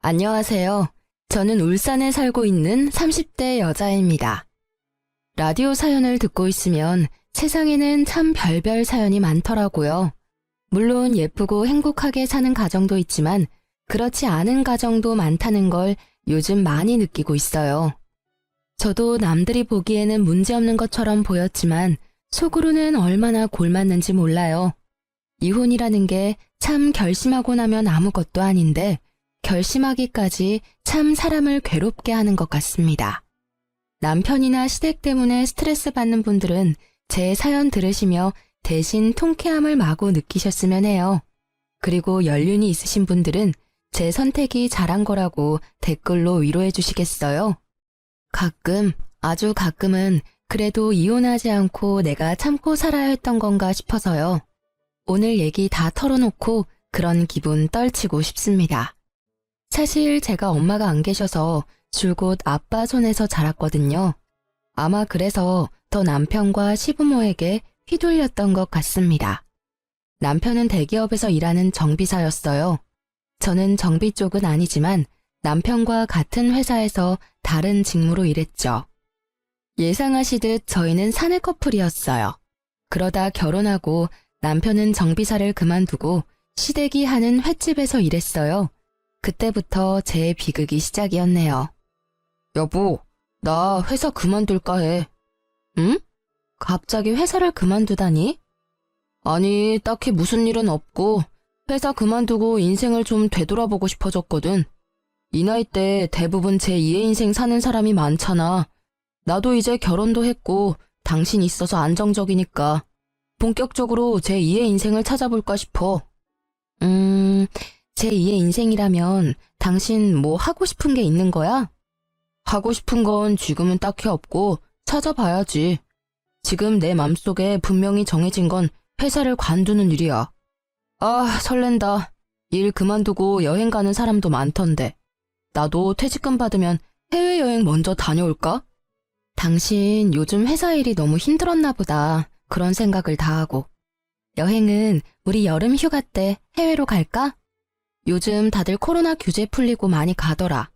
안녕하세요. 저는 울산에 살고 있는 30대 여자입니다. 라디오 사연을 듣고 있으면 세상에는 참 별별 사연이 많더라고요. 물론 예쁘고 행복하게 사는 가정도 있지만 그렇지 않은 가정도 많다는 걸 요즘 많이 느끼고 있어요. 저도 남들이 보기에는 문제없는 것처럼 보였지만 속으로는 얼마나 골맞는지 몰라요. 이혼이라는 게 참 결심하고 나면 아무것도 아닌데 결심하기까지 참 사람을 괴롭게 하는 것 같습니다. 남편이나 시댁 때문에 스트레스 받는 분들은 제 사연 들으시며 대신 통쾌함을 마구 느끼셨으면 해요. 그리고 연륜이 있으신 분들은 제 선택이 잘한 거라고 댓글로 위로해 주시겠어요? 가끔, 아주 가끔은 그래도 이혼하지 않고 내가 참고 살아야 했던 건가 싶어서요. 오늘 얘기 다 털어놓고 그런 기분 떨치고 싶습니다. 사실 제가 엄마가 안 계셔서 줄곧 아빠 손에서 자랐거든요. 아마 그래서 더 남편과 시부모에게 휘둘렸던 것 같습니다. 남편은 대기업에서 일하는 정비사였어요. 저는 정비 쪽은 아니지만 남편과 같은 회사에서 다른 직무로 일했죠. 예상하시듯 저희는 사내 커플이었어요. 그러다 결혼하고 남편은 정비사를 그만두고 시댁이 하는 횟집에서 일했어요. 그때부터 제 비극이 시작이었네요. 여보, 나 회사 그만둘까 해. 응? 갑자기 회사를 그만두다니? 아니, 딱히 무슨 일은 없고 회사 그만두고 인생을 좀 되돌아보고 싶어졌거든. 이 나이 때 대부분 제2의 인생 사는 사람이 많잖아. 나도 이제 결혼도 했고 당신 있어서 안정적이니까 본격적으로 제2의 인생을 찾아볼까 싶어. 제2의 인생이라면 당신 뭐 하고 싶은 게 있는 거야? 하고 싶은 건 지금은 딱히 없고 찾아봐야지. 지금 내 맘속에 분명히 정해진 건 회사를 관두는 일이야. 아, 설렌다. 일 그만두고 여행 가는 사람도 많던데. 나도 퇴직금 받으면 해외여행 먼저 다녀올까? 당신 요즘 회사 일이 너무 힘들었나 보다. 그런 생각을 다 하고. 여행은 우리 여름 휴가 때 해외로 갈까? 요즘 다들 코로나 규제 풀리고 많이 가더라.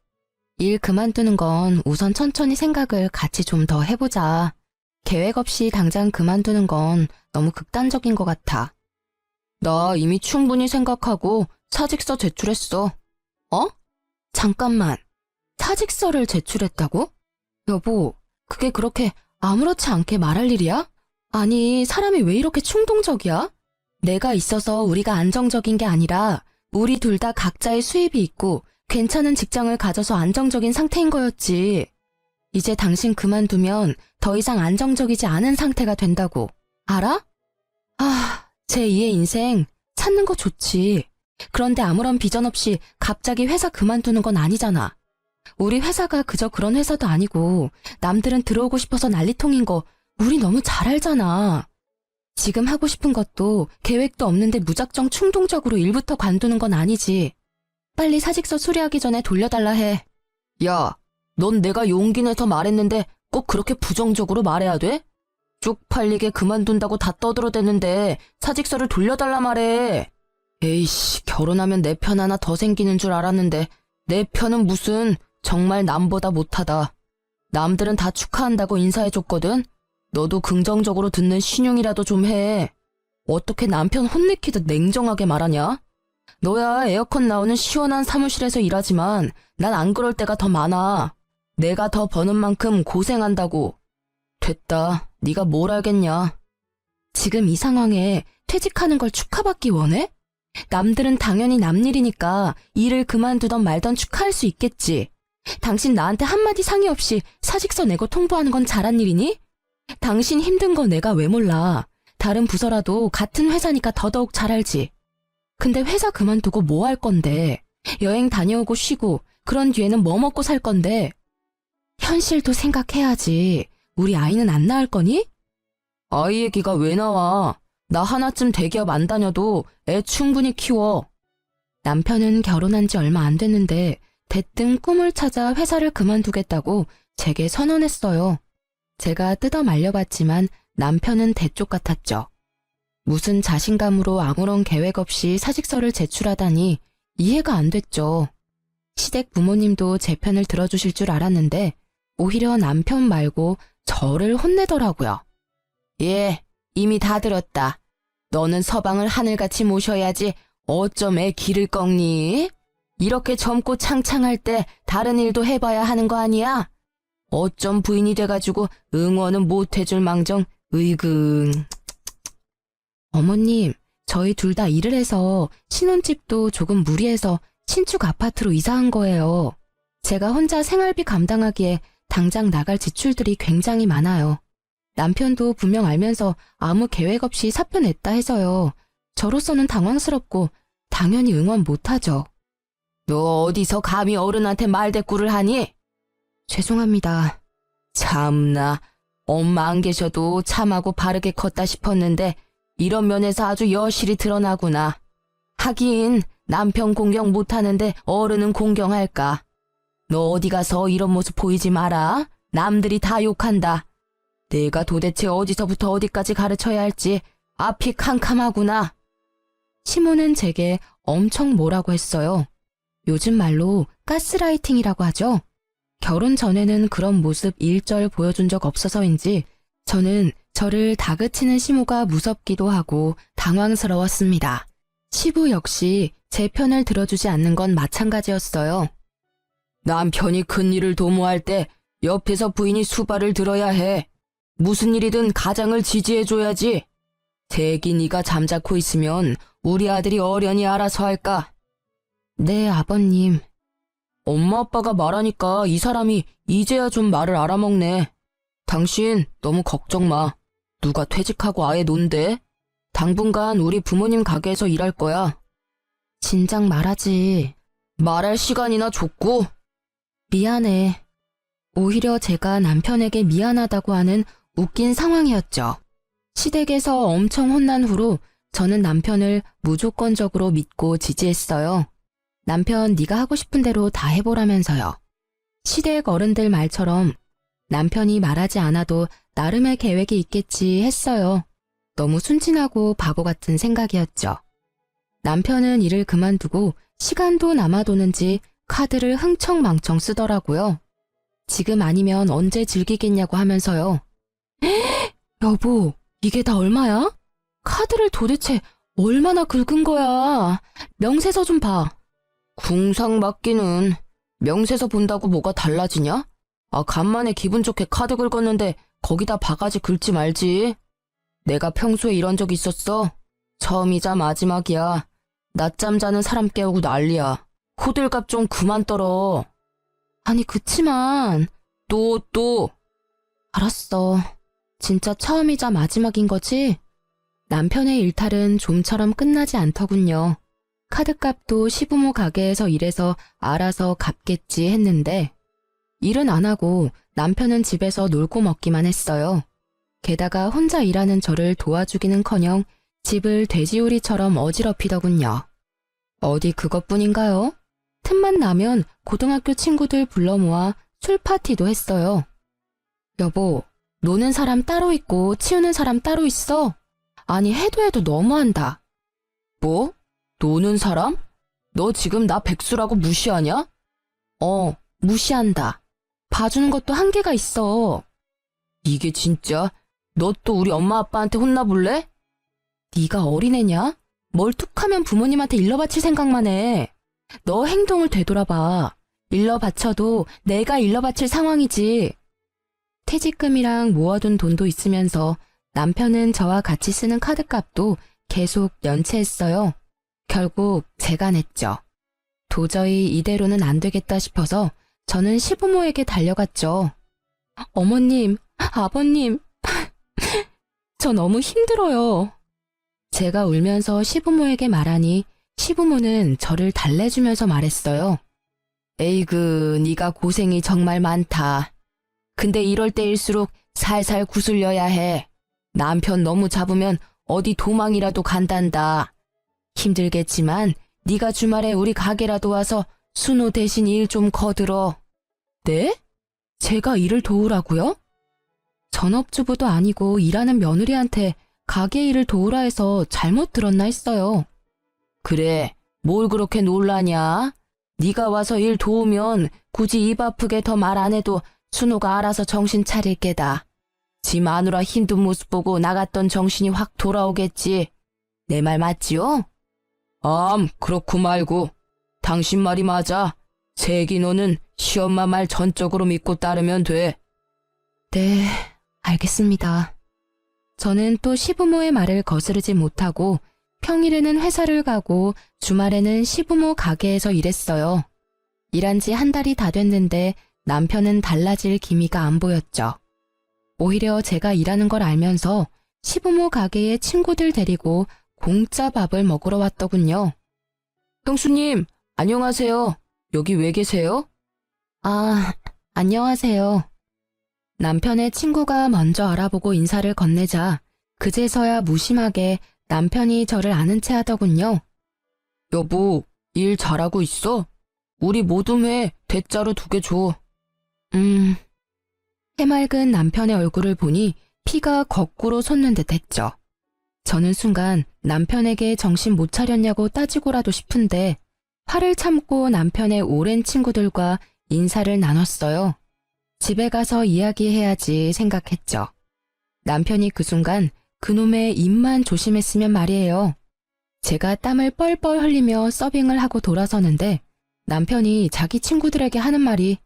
일 그만두는 건 우선 천천히 생각을 같이 좀 더 해보자. 계획 없이 당장 그만두는 건 너무 극단적인 것 같아. 나 이미 충분히 생각하고 사직서 제출했어. 어? 잠깐만. 사직서를 제출했다고? 여보, 그게 그렇게 아무렇지 않게 말할 일이야? 아니, 사람이 왜 이렇게 충동적이야? 내가 있어서 우리가 안정적인 게 아니라 우리 둘 다 각자의 수입이 있고 괜찮은 직장을 가져서 안정적인 상태인 거였지. 이제 당신 그만두면 더 이상 안정적이지 않은 상태가 된다고. 알아? 아, 제2의 인생 찾는 거 좋지. 그런데 아무런 비전 없이 갑자기 회사 그만두는 건 아니잖아. 우리 회사가 그저 그런 회사도 아니고 남들은 들어오고 싶어서 난리통인 거 우리 너무 잘 알잖아. 지금 하고 싶은 것도 계획도 없는데 무작정 충동적으로 일부터 관두는 건 아니지. 빨리 사직서 수리하기 전에 돌려달라 해. 야, 넌 내가 용기 내서 말했는데 꼭 그렇게 부정적으로 말해야 돼? 쪽팔리게 그만둔다고 다 떠들어대는데 사직서를 돌려달라 말해. 에이씨, 결혼하면 내 편 하나 더 생기는 줄 알았는데 내 편은 무슨 정말 남보다 못하다. 남들은 다 축하한다고 인사해줬거든. 너도 긍정적으로 듣는 신용이라도 좀 해. 어떻게 남편 혼내키듯 냉정하게 말하냐? 너야 에어컨 나오는 시원한 사무실에서 일하지만 난 안 그럴 때가 더 많아. 내가 더 버는 만큼 고생한다고. 됐다. 네가 뭘 알겠냐. 지금 이 상황에 퇴직하는 걸 축하받기 원해? 남들은 당연히 남 일이니까 일을 그만두던 말던 축하할 수 있겠지. 당신 나한테 한마디 상의 없이 사직서 내고 통보하는 건 잘한 일이니? 당신 힘든 거 내가 왜 몰라. 다른 부서라도 같은 회사니까 더더욱 잘 알지. 근데 회사 그만두고 뭐 할 건데. 여행 다녀오고 쉬고 그런 뒤에는 뭐 먹고 살 건데. 현실도 생각해야지. 우리 아이는 안 낳을 거니? 아이 얘기가 왜 나와. 나 하나쯤 대기업 안 다녀도 애 충분히 키워. 남편은 결혼한 지 얼마 안 됐는데 대뜸 꿈을 찾아 회사를 그만두겠다고 제게 선언했어요. 제가 뜯어 말려봤지만 남편은 대쪽 같았죠. 무슨 자신감으로 아무런 계획 없이 사직서를 제출하다니 이해가 안 됐죠. 시댁 부모님도 제 편을 들어주실 줄 알았는데 오히려 남편 말고 저를 혼내더라고요. 예, 이미 다 들었다. 너는 서방을 하늘같이 모셔야지 어쩜 애 기를 꺾니? 이렇게 젊고 창창할 때 다른 일도 해봐야 하는 거 아니야? 어쩜 부인이 돼가지고 응원은 못 해줄 망정, 으이그. 어머님, 저희 둘 다 일을 해서 신혼집도 조금 무리해서 신축 아파트로 이사한 거예요. 제가 혼자 생활비 감당하기에 당장 나갈 지출들이 굉장히 많아요. 남편도 분명 알면서 아무 계획 없이 사표 냈다 해서요. 저로서는 당황스럽고 당연히 응원 못하죠. 너 어디서 감히 어른한테 말대꾸를 하니? 죄송합니다. 참나, 엄마 안 계셔도 참하고 바르게 컸다 싶었는데 이런 면에서 아주 여실히 드러나구나. 하긴 남편 공경 못하는데 어른은 공경할까. 너 어디 가서 이런 모습 보이지 마라. 남들이 다 욕한다. 내가 도대체 어디서부터 어디까지 가르쳐야 할지 앞이 캄캄하구나. 시모는 제게 엄청 뭐라고 했어요. 요즘 말로 가스라이팅이라고 하죠. 결혼 전에는 그런 모습 일절 보여준 적 없어서인지 저는 저를 다그치는 시모가 무섭기도 하고 당황스러웠습니다. 시부 역시 제 편을 들어주지 않는 건 마찬가지였어요. 남편이 큰일을 도모할 때 옆에서 부인이 수발을 들어야 해. 무슨 일이든 가장을 지지해줘야지. 대기 네가 잠자코 있으면 우리 아들이 어련히 알아서 할까? 네, 아버님. 엄마 아빠가 말하니까 이 사람이 이제야 좀 말을 알아먹네. 당신 너무 걱정 마. 누가 퇴직하고 아예 논대? 당분간 우리 부모님 가게에서 일할 거야. 진작 말하지. 말할 시간이나 줬고. 미안해. 오히려 제가 남편에게 미안하다고 하는 웃긴 상황이었죠. 시댁에서 엄청 혼난 후로 저는 남편을 무조건적으로 믿고 지지했어요. 남편 네가 하고 싶은 대로 다 해보라면서요. 시댁 어른들 말처럼 남편이 말하지 않아도 나름의 계획이 있겠지 했어요. 너무 순진하고 바보 같은 생각이었죠. 남편은 일을 그만두고 시간도 남아도는지 카드를 흥청망청 쓰더라고요. 지금 아니면 언제 즐기겠냐고 하면서요. 여보, 이게 다 얼마야? 카드를 도대체 얼마나 긁은 거야? 명세서 좀 봐. 궁상 맞기는 명세서 본다고 뭐가 달라지냐? 아, 간만에 기분 좋게 카드 긁었는데 거기다 바가지 긁지 말지. 내가 평소에 이런 적 있었어? 처음이자 마지막이야. 낮잠 자는 사람 깨우고 난리야. 호들갑 좀 그만 떨어. 아니, 그치만 또. 알았어. 진짜 처음이자 마지막인 거지? 남편의 일탈은 좀처럼 끝나지 않더군요. 카드값도 시부모 가게에서 일해서 알아서 갚겠지 했는데 일은 안 하고 남편은 집에서 놀고 먹기만 했어요. 게다가 혼자 일하는 저를 도와주기는커녕 집을 돼지우리처럼 어지럽히더군요. 어디 그것뿐인가요? 틈만 나면 고등학교 친구들 불러 모아 술 파티도 했어요. 여보, 노는 사람 따로 있고 치우는 사람 따로 있어? 아니, 해도 너무한다. 뭐? 노는 사람? 너 지금 나 백수라고 무시하냐? 무시한다. 봐주는 것도 한계가 있어. 이게 진짜? 너 또 우리 엄마 아빠한테 혼나볼래? 네가 어린애냐? 뭘 툭하면 부모님한테 일러 바칠 생각만 해. 너 행동을 되돌아봐. 일러 바쳐도 내가 일러 바칠 상황이지. 퇴직금이랑 모아둔 돈도 있으면서 남편은 저와 같이 쓰는 카드값도 계속 연체했어요. 결국 제가 냈죠. 도저히 이대로는 안 되겠다 싶어서 저는 시부모에게 달려갔죠. 어머님, 아버님, 저 너무 힘들어요. 제가 울면서 시부모에게 말하니 시부모는 저를 달래주면서 말했어요. 에이그, 네가 고생이 정말 많다. 근데 이럴 때일수록 살살 구슬려야 해. 남편 너무 잡으면 어디 도망이라도 간단다. 힘들겠지만 네가 주말에 우리 가게라도 와서 순호 대신 일 좀 거들어. 네? 제가 일을 도우라고요? 전업주부도 아니고 일하는 며느리한테 가게 일을 도우라 해서 잘못 들었나 했어요. 그래, 뭘 그렇게 놀라냐? 네가 와서 일 도우면 굳이 입 아프게 더 말 안 해도 순호가 알아서 정신 차릴 게다. 지 마누라 힘든 모습 보고 나갔던 정신이 확 돌아오겠지. 내 말 맞지요? 그렇고 말고. 당신 말이 맞아. 세기 너는 시엄마 말 전적으로 믿고 따르면 돼. 네, 알겠습니다. 저는 또 시부모의 말을 거스르지 못하고 평일에는 회사를 가고 주말에는 시부모 가게에서 일했어요. 일한 지 한 달이 다 됐는데 남편은 달라질 기미가 안 보였죠. 오히려 제가 일하는 걸 알면서 시부모 가게에 친구들 데리고 공짜 밥을 먹으러 왔더군요. 형수님, 안녕하세요. 여기 왜 계세요? 안녕하세요. 남편의 친구가 먼저 알아보고 인사를 건네자 그제서야 무심하게 남편이 저를 아는 체 하더군요. 여보, 일 잘하고 있어? 우리 모둠회 대짜로 2개 줘. 해맑은 남편의 얼굴을 보니 피가 거꾸로 솟는 듯 했죠. 저는 순간 남편에게 정신 못 차렸냐고 따지고라도 싶은데 화를 참고 남편의 오랜 친구들과 인사를 나눴어요. 집에 가서 이야기해야지 생각했죠. 남편이 그 순간 그놈의 입만 조심했으면 말이에요. 제가 땀을 뻘뻘 흘리며 서빙을 하고 돌아서는데 남편이 자기 친구들에게 하는 말이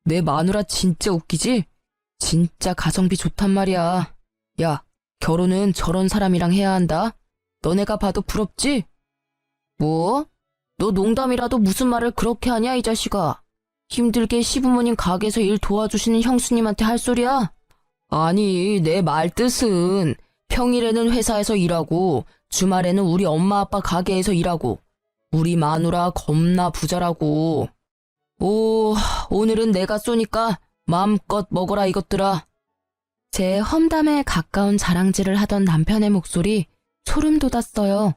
내 마누라 진짜 웃기지? 진짜 가성비 좋단 말이야. 야, 결혼은 저런 사람이랑 해야 한다. 너네가 봐도 부럽지? 뭐? 너 농담이라도 무슨 말을 그렇게 하냐 이 자식아. 힘들게 시부모님 가게에서 일 도와주시는 형수님한테 할 소리야? 아니, 내 말 뜻은 평일에는 회사에서 일하고 주말에는 우리 엄마 아빠 가게에서 일하고 우리 마누라 겁나 부자라고. 오늘은 내가 쏘니까 마음껏 먹어라 이것들아. 제 험담에 가까운 자랑질을 하던 남편의 목소리 소름 돋았어요.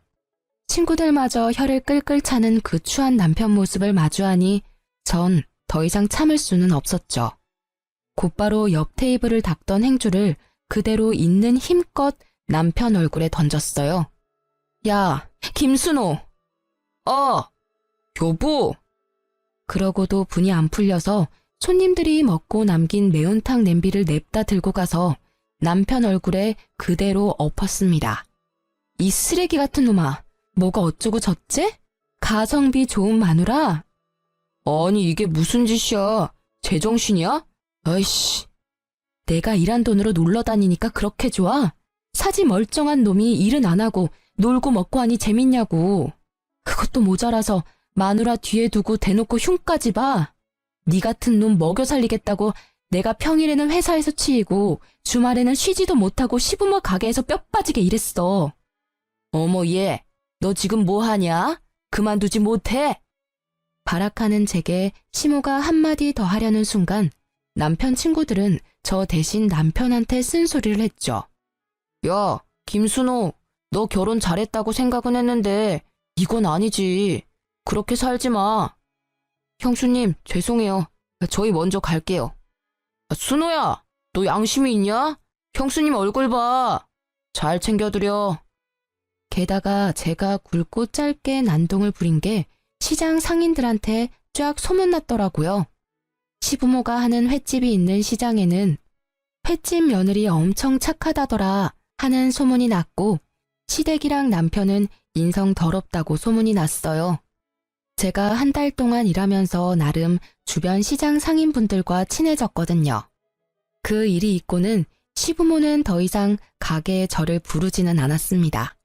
친구들마저 혀를 끌끌 차는 그 추한 남편 모습을 마주하니 전 더 이상 참을 수는 없었죠. 곧바로 옆 테이블을 닦던 행주를 그대로 있는 힘껏 남편 얼굴에 던졌어요. 야, 김순호! 여보! 그러고도 분이 안 풀려서 손님들이 먹고 남긴 매운탕 냄비를 냅다 들고 가서 남편 얼굴에 그대로 엎었습니다. 이 쓰레기 같은 놈아, 뭐가 어쩌고 저째? 가성비 좋은 마누라? 아니 이게 무슨 짓이야? 제정신이야? 아이씨. 내가 일한 돈으로 놀러 다니니까 그렇게 좋아? 사지 멀쩡한 놈이 일은 안 하고 놀고 먹고 하니 재밌냐고. 그것도 모자라서 마누라 뒤에 두고 대놓고 흉까지 봐. 네 같은 놈 먹여 살리겠다고 내가 평일에는 회사에서 치이고 주말에는 쉬지도 못하고 시부모 가게에서 뼈 빠지게 일했어. 어머 얘, 너 지금 뭐 하냐? 그만두지 못해? 발악하는 제게 시모가 한마디 더 하려는 순간 남편 친구들은 저 대신 남편한테 쓴소리를 했죠. 야, 김순호, 너 결혼 잘했다고 생각은 했는데 이건 아니지. 그렇게 살지 마. 형수님, 죄송해요. 저희 먼저 갈게요. 순호야, 너 양심이 있냐? 형수님 얼굴 봐. 잘 챙겨드려. 게다가 제가 굵고 짧게 난동을 부린 게 시장 상인들한테 쫙 소문났더라고요. 시부모가 하는 횟집이 있는 시장에는 횟집 며느리 엄청 착하다더라 하는 소문이 났고 시댁이랑 남편은 인성 더럽다고 소문이 났어요. 제가 한 달 동안 일하면서 나름 주변 시장 상인분들과 친해졌거든요. 그 일이 있고는 시부모는 더 이상 가게에 저를 부르지는 않았습니다.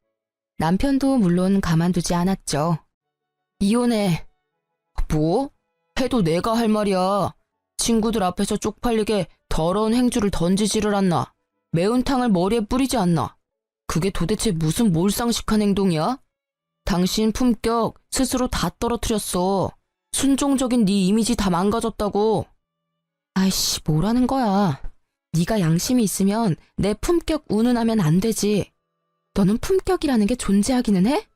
남편도 물론 가만두지 않았죠. 이혼해. 뭐? 해도 내가 할 말이야. 친구들 앞에서 쪽팔리게 더러운 행주를 던지지를 않나. 매운탕을 머리에 뿌리지 않나. 그게 도대체 무슨 몰상식한 행동이야? 당신 품격 스스로 다 떨어뜨렸어. 순종적인 네 이미지 다 망가졌다고. 아이씨, 뭐라는 거야. 네가 양심이 있으면 내 품격 운운하면 안 되지. 너는 품격이라는 게 존재하기는 해?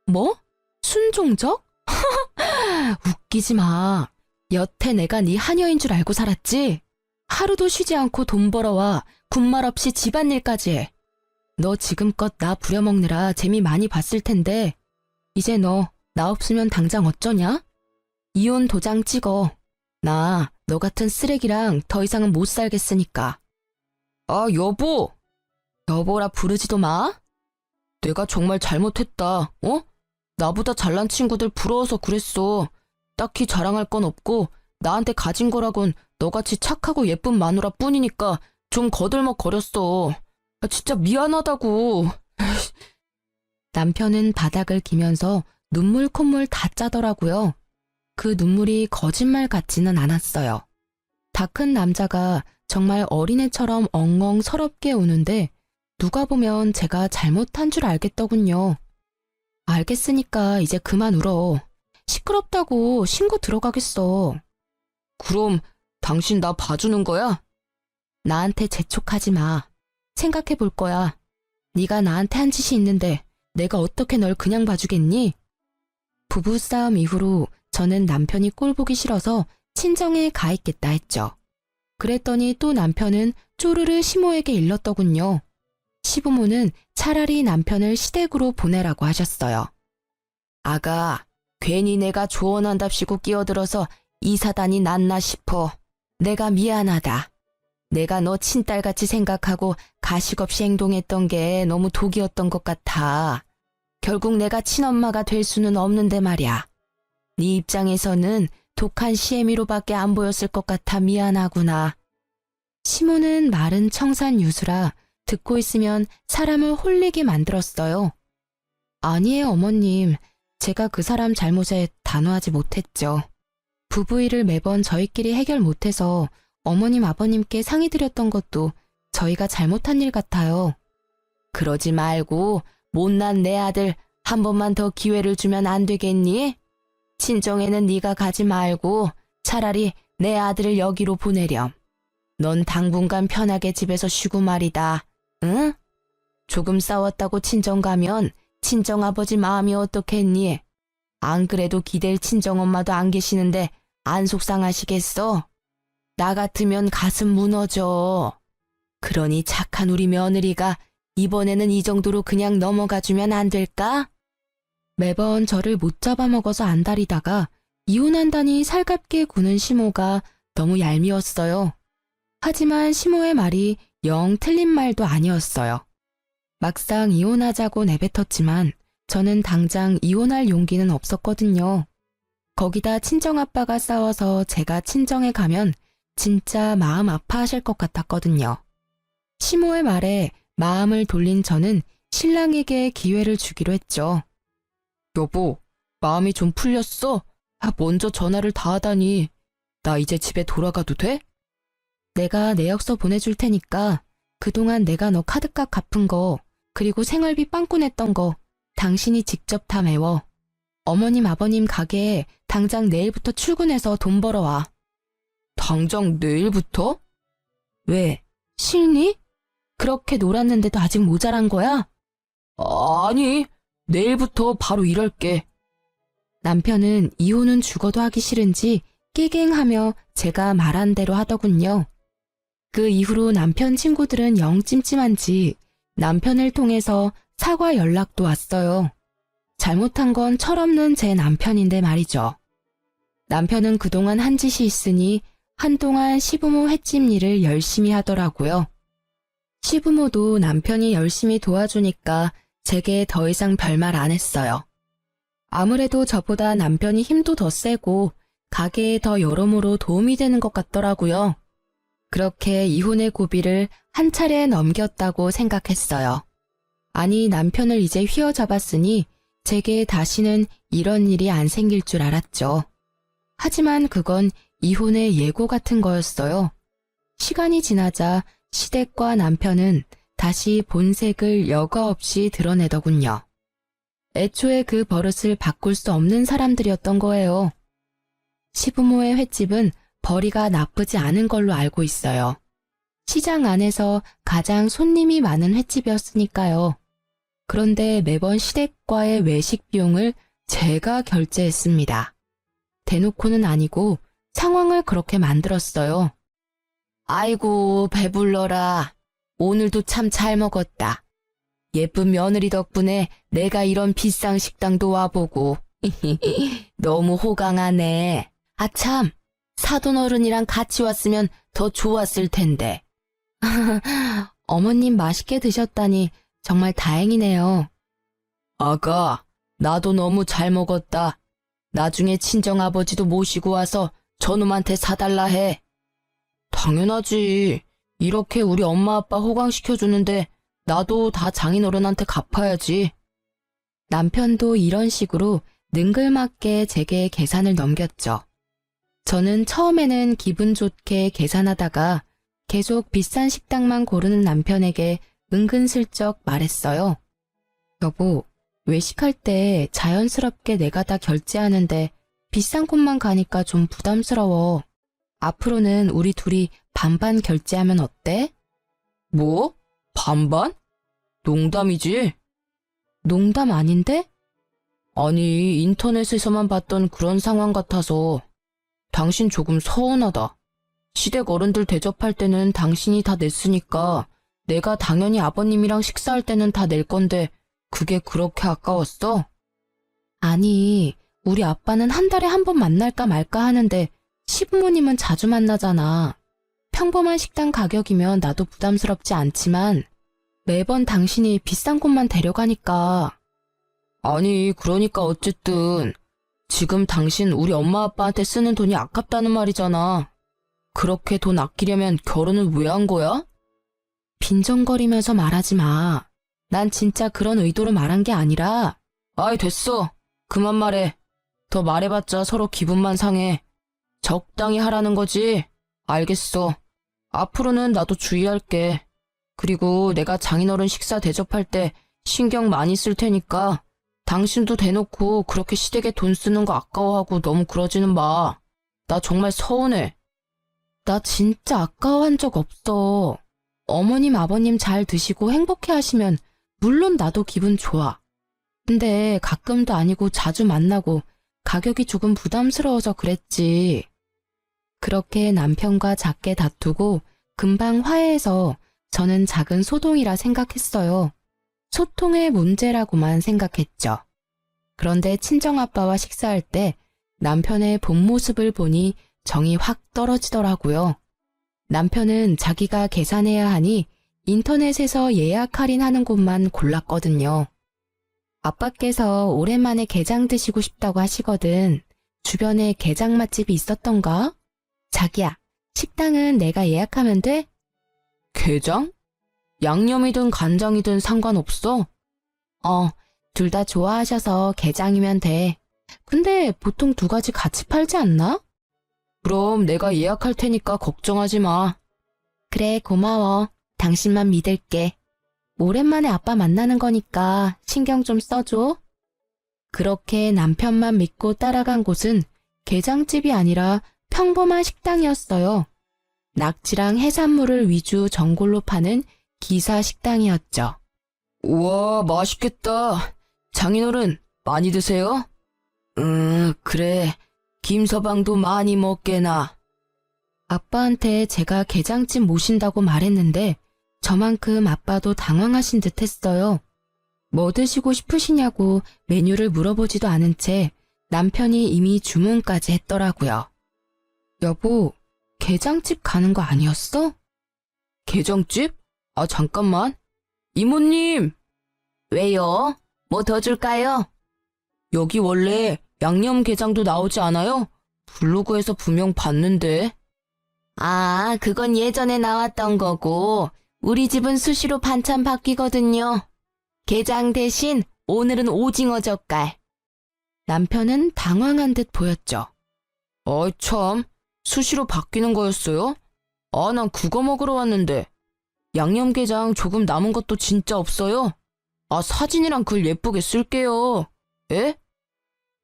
뭐? 순종적? 웃기지 마. 여태 내가 네 하녀인 줄 알고 살았지? 하루도 쉬지 않고 돈 벌어와 군말 없이 집안일까지 해. 너 지금껏 나 부려먹느라 재미 많이 봤을 텐데 이제 너 나 없으면 당장 어쩌냐? 이혼 도장 찍어. 나 너 같은 쓰레기랑 더 이상은 못 살겠으니까. 아, 여보! 여보라 부르지도 마? 내가 정말 잘못했다, 어? 나보다 잘난 친구들 부러워서 그랬어. 딱히 자랑할 건 없고 나한테 가진 거라곤 너같이 착하고 예쁜 마누라 뿐이니까 좀 거들먹거렸어. 아, 진짜 미안하다고. 남편은 바닥을 기면서 눈물 콧물 다 짜더라고요. 그 눈물이 거짓말 같지는 않았어요. 다 큰 남자가 정말 어린애처럼 엉엉 서럽게 우는데 누가 보면 제가 잘못한 줄 알겠더군요. 알겠으니까 이제 그만 울어. 시끄럽다고 신고 들어가겠어. 그럼 당신 나 봐주는 거야? 나한테 재촉하지 마. 생각해 볼 거야. 네가 나한테 한 짓이 있는데 내가 어떻게 널 그냥 봐주겠니? 부부싸움 이후로 저는 남편이 꼴보기 싫어서 친정에 가 있겠다 했죠. 그랬더니 또 남편은 쪼르르 시모에게 일렀더군요. 시부모는 차라리 남편을 시댁으로 보내라고 하셨어요. 아가, 괜히 내가 조언한답시고 끼어들어서 이 사단이 났나 싶어. 내가 미안하다. 내가 너 친딸같이 생각하고 가식 없이 행동했던 게 너무 독이었던 것 같아. 결국 내가 친엄마가 될 수는 없는데 말야. 네 입장에서는 독한 시애미로밖에 안 보였을 것 같아 미안하구나. 시모는 말은 청산유수라 듣고 있으면 사람을 홀리게 만들었어요. 아니에요, 어머님. 제가 그 사람 잘못에 단호하지 못했죠. 부부 일을 매번 저희끼리 해결 못해서 어머님, 아버님께 상의드렸던 것도 저희가 잘못한 일 같아요. 그러지 말고 못난 내 아들 한 번만 더 기회를 주면 안 되겠니? 친정에는 네가 가지 말고 차라리 내 아들을 여기로 보내렴. 넌 당분간 편하게 집에서 쉬고 말이다. 응? 조금 싸웠다고 친정 가면 친정아버지 마음이 어떻겠니? 안 그래도 기댈 친정엄마도 안 계시는데 안 속상하시겠어? 나 같으면 가슴 무너져. 그러니 착한 우리 며느리가 이번에는 이 정도로 그냥 넘어가주면 안 될까? 매번 저를 못 잡아먹어서 안달이다가 이혼한다니 살갑게 구는 시모가 너무 얄미웠어요. 하지만 시모의 말이 영 틀린 말도 아니었어요. 막상 이혼하자고 내뱉었지만 저는 당장 이혼할 용기는 없었거든요. 거기다 친정아빠가 싸워서 제가 친정에 가면 진짜 마음 아파하실 것 같았거든요. 시모의 말에 마음을 돌린 저는 신랑에게 기회를 주기로 했죠. 여보, 마음이 좀 풀렸어? 먼저 전화를 다 하다니. 나 이제 집에 돌아가도 돼? 내가 내역서 보내줄 테니까 그동안 내가 너 카드값 갚은 거 그리고 생활비 빵꾸 냈던 거 당신이 직접 다 메워. 어머님 아버님 가게에 당장 내일부터 출근해서 돈 벌어와. 당장 내일부터? 왜? 싫니? 그렇게 놀았는데도 아직 모자란 거야? 아니, 내일부터 바로 일할게. 남편은 이혼은 죽어도 하기 싫은지 깨갱하며 제가 말한 대로 하더군요. 그 이후로 남편 친구들은 영 찜찜한지 남편을 통해서 사과 연락도 왔어요. 잘못한 건 철없는 제 남편인데 말이죠. 남편은 그동안 한 짓이 있으니 한동안 시부모 횟집 일을 열심히 하더라고요. 시부모도 남편이 열심히 도와주니까 제게 더 이상 별말 안 했어요. 아무래도 저보다 남편이 힘도 더 세고 가게에 더 여러모로 도움이 되는 것 같더라고요. 그렇게 이혼의 고비를 한 차례 넘겼다고 생각했어요. 아니, 남편을 이제 휘어잡았으니 제게 다시는 이런 일이 안 생길 줄 알았죠. 하지만 그건 이혼의 예고 같은 거였어요. 시간이 지나자 시댁과 남편은 다시 본색을 여과 없이 드러내더군요. 애초에 그 버릇을 바꿀 수 없는 사람들이었던 거예요. 시부모의 횟집은 벌이가 나쁘지 않은 걸로 알고 있어요. 시장 안에서 가장 손님이 많은 횟집이었으니까요. 그런데 매번 시댁과의 외식 비용을 제가 결제했습니다. 대놓고는 아니고 상황을 그렇게 만들었어요. 아이고, 배불러라. 오늘도 참 잘 먹었다. 예쁜 며느리 덕분에 내가 이런 비싼 식당도 와보고. 너무 호강하네. 아참, 사돈어른이랑 같이 왔으면 더 좋았을 텐데. 어머님 맛있게 드셨다니 정말 다행이네요. 아가, 나도 너무 잘 먹었다. 나중에 친정아버지도 모시고 와서 저놈한테 사달라 해. 당연하지. 이렇게 우리 엄마 아빠 호강시켜주는데 나도 다 장인어른한테 갚아야지. 남편도 이런 식으로 능글맞게 제게 계산을 넘겼죠. 저는 처음에는 기분 좋게 계산하다가 계속 비싼 식당만 고르는 남편에게 은근슬쩍 말했어요. 여보, 외식할 때 자연스럽게 내가 다 결제하는데 비싼 곳만 가니까 좀 부담스러워. 앞으로는 우리 둘이 반반 결제하면 어때? 뭐? 반반? 농담이지? 농담 아닌데? 아니, 인터넷에서만 봤던 그런 상황 같아서 당신 조금 서운하다. 시댁 어른들 대접할 때는 당신이 다 냈으니까 내가 당연히 아버님이랑 식사할 때는 다 낼 건데 그게 그렇게 아까웠어? 아니, 우리 아빠는 한 달에 한 번 만날까 말까 하는데 시부모님은 자주 만나잖아. 평범한 식당 가격이면 나도 부담스럽지 않지만 매번 당신이 비싼 곳만 데려가니까. 아니, 그러니까 어쨌든 지금 당신 우리 엄마 아빠한테 쓰는 돈이 아깝다는 말이잖아. 그렇게 돈 아끼려면 결혼을 왜 한 거야? 빈정거리면서 말하지 마. 난 진짜 그런 의도로 말한 게 아니라. 아이, 됐어. 그만 말해. 더 말해봤자 서로 기분만 상해. 적당히 하라는 거지. 알겠어. 앞으로는 나도 주의할게. 그리고 내가 장인어른 식사 대접할 때 신경 많이 쓸 테니까 당신도 대놓고 그렇게 시댁에 돈 쓰는 거 아까워하고 너무 그러지는 마. 나 정말 서운해. 나 진짜 아까워한 적 없어. 어머님, 아버님 잘 드시고 행복해 하시면 물론 나도 기분 좋아. 근데 가끔도 아니고 자주 만나고 가격이 조금 부담스러워서 그랬지. 그렇게 남편과 작게 다투고 금방 화해해서 저는 작은 소동이라 생각했어요. 소통의 문제라고만 생각했죠. 그런데 친정아빠와 식사할 때 남편의 본 모습을 보니 정이 확 떨어지더라고요. 남편은 자기가 계산해야 하니 인터넷에서 예약 할인하는 곳만 골랐거든요. 아빠께서 오랜만에 게장 드시고 싶다고 하시거든. 주변에 게장 맛집이 있었던가? 자기야, 식당은 내가 예약하면 돼? 게장? 양념이든 간장이든 상관없어? 둘 다 좋아하셔서 게장이면 돼. 근데 보통 두 가지 같이 팔지 않나? 그럼 내가 예약할 테니까 걱정하지 마. 그래, 고마워. 당신만 믿을게. 오랜만에 아빠 만나는 거니까 신경 좀 써줘. 그렇게 남편만 믿고 따라간 곳은 게장집이 아니라 평범한 식당이었어요. 낙지랑 해산물을 위주 전골로 파는 기사 식당이었죠. 우와, 맛있겠다. 장인어른, 많이 드세요? 그래. 김서방도 많이 먹게나. 아빠한테 제가 게장집 모신다고 말했는데 저만큼 아빠도 당황하신 듯 했어요. 뭐 드시고 싶으시냐고 메뉴를 물어보지도 않은 채 남편이 이미 주문까지 했더라고요. 여보, 게장집 가는 거 아니었어? 게장집? 아, 잠깐만. 이모님! 왜요? 뭐 더 줄까요? 여기 원래 양념게장도 나오지 않아요? 블로그에서 분명 봤는데. 아, 그건 예전에 나왔던 거고 우리 집은 수시로 반찬 바뀌거든요. 게장 대신 오늘은 오징어 젓갈. 남편은 당황한 듯 보였죠. 어이 참, 수시로 바뀌는 거였어요? 아, 난 그거 먹으러 왔는데. 양념게장 조금 남은 것도 진짜 없어요? 아, 사진이랑 글 예쁘게 쓸게요. 에?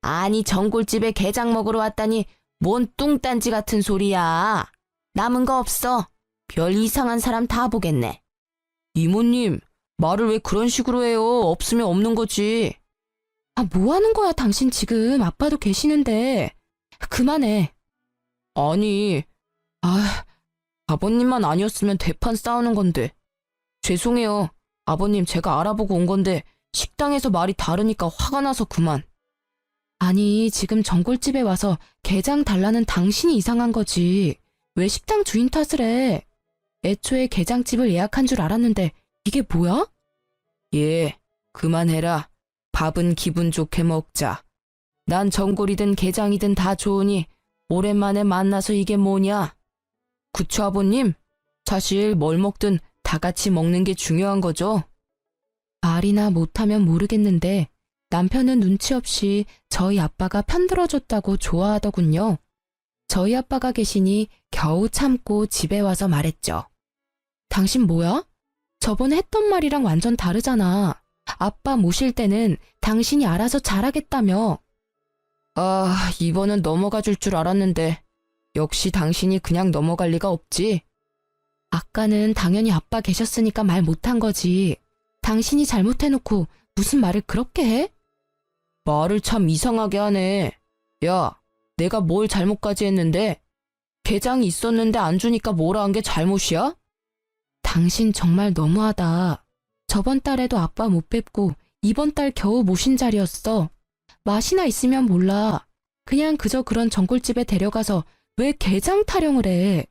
아니, 전골집에 게장 먹으러 왔다니 뭔 뚱딴지 같은 소리야. 남은 거 없어. 별 이상한 사람 다 보겠네. 이모님, 말을 왜 그런 식으로 해요? 없으면 없는 거지. 아, 뭐 하는 거야, 당신 지금. 아빠도 계시는데. 그만해. 아니, 아버님만 아니었으면 대판 싸우는 건데. 죄송해요. 아버님, 제가 알아보고 온 건데 식당에서 말이 다르니까 화가 나서 그만. 아니, 지금 전골집에 와서 게장 달라는 당신이 이상한 거지. 왜 식당 주인 탓을 해? 애초에 게장집을 예약한 줄 알았는데 이게 뭐야? 예, 그만해라. 밥은 기분 좋게 먹자. 난 전골이든 게장이든 다 좋으니 오랜만에 만나서 이게 뭐냐? 그쵸, 아버님? 사실 뭘 먹든 다 같이 먹는 게 중요한 거죠. 말이나 못하면 모르겠는데 남편은 눈치 없이 저희 아빠가 편들어줬다고 좋아하더군요. 저희 아빠가 계시니 겨우 참고 집에 와서 말했죠. 당신 뭐야? 저번에 했던 말이랑 완전 다르잖아. 아빠 모실 때는 당신이 알아서 잘하겠다며. 아, 이번은 넘어가 줄 줄 알았는데 역시 당신이 그냥 넘어갈 리가 없지. 아까는 당연히 아빠 계셨으니까 말 못한 거지. 당신이 잘못해놓고 무슨 말을 그렇게 해? 말을 참 이상하게 하네. 야, 내가 뭘 잘못까지 했는데? 게장이 있었는데 안 주니까 뭐라 한 게 잘못이야? 당신 정말 너무하다. 저번 달에도 아빠 못 뵙고 이번 달 겨우 모신 자리였어. 맛이나 있으면 몰라. 그냥 그저 그런 전골집에 데려가서 왜 게장 타령을 해?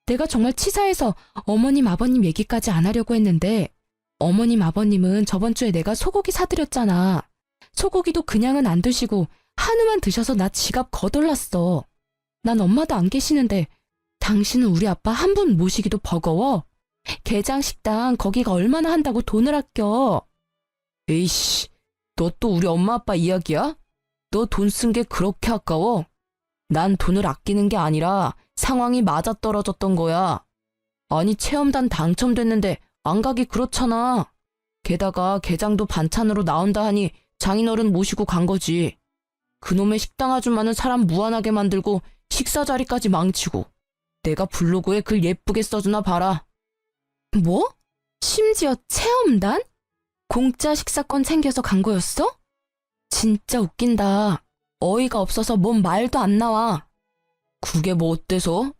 내가 정말 치사해서 어머님 아버님 얘기까지 안 하려고 했는데 어머님 아버님은 저번 주에 내가 소고기 사드렸잖아. 소고기도 그냥은 안 드시고 한우만 드셔서 나 지갑 거덜났어. 난 엄마도 안 계시는데 당신은 우리 아빠 한 분 모시기도 버거워? 게장 식당 거기가 얼마나 한다고 돈을 아껴? 에이씨, 너 또 우리 엄마 아빠 이야기야? 너 돈 쓴 게 그렇게 아까워? 난 돈을 아끼는 게 아니라 상황이 맞아떨어졌던 거야. 아니, 체험단 당첨됐는데 안 가기 그렇잖아. 게다가 게장도 반찬으로 나온다 하니 장인어른 모시고 간 거지. 그놈의 식당 아줌마는 사람 무안하게 만들고 식사 자리까지 망치고. 내가 블로그에 글 예쁘게 써주나 봐라. 뭐? 심지어 체험단? 공짜 식사권 챙겨서 간 거였어? 진짜 웃긴다. 어이가 없어서 뭔 말도 안 나와. 그게 뭐 어때서?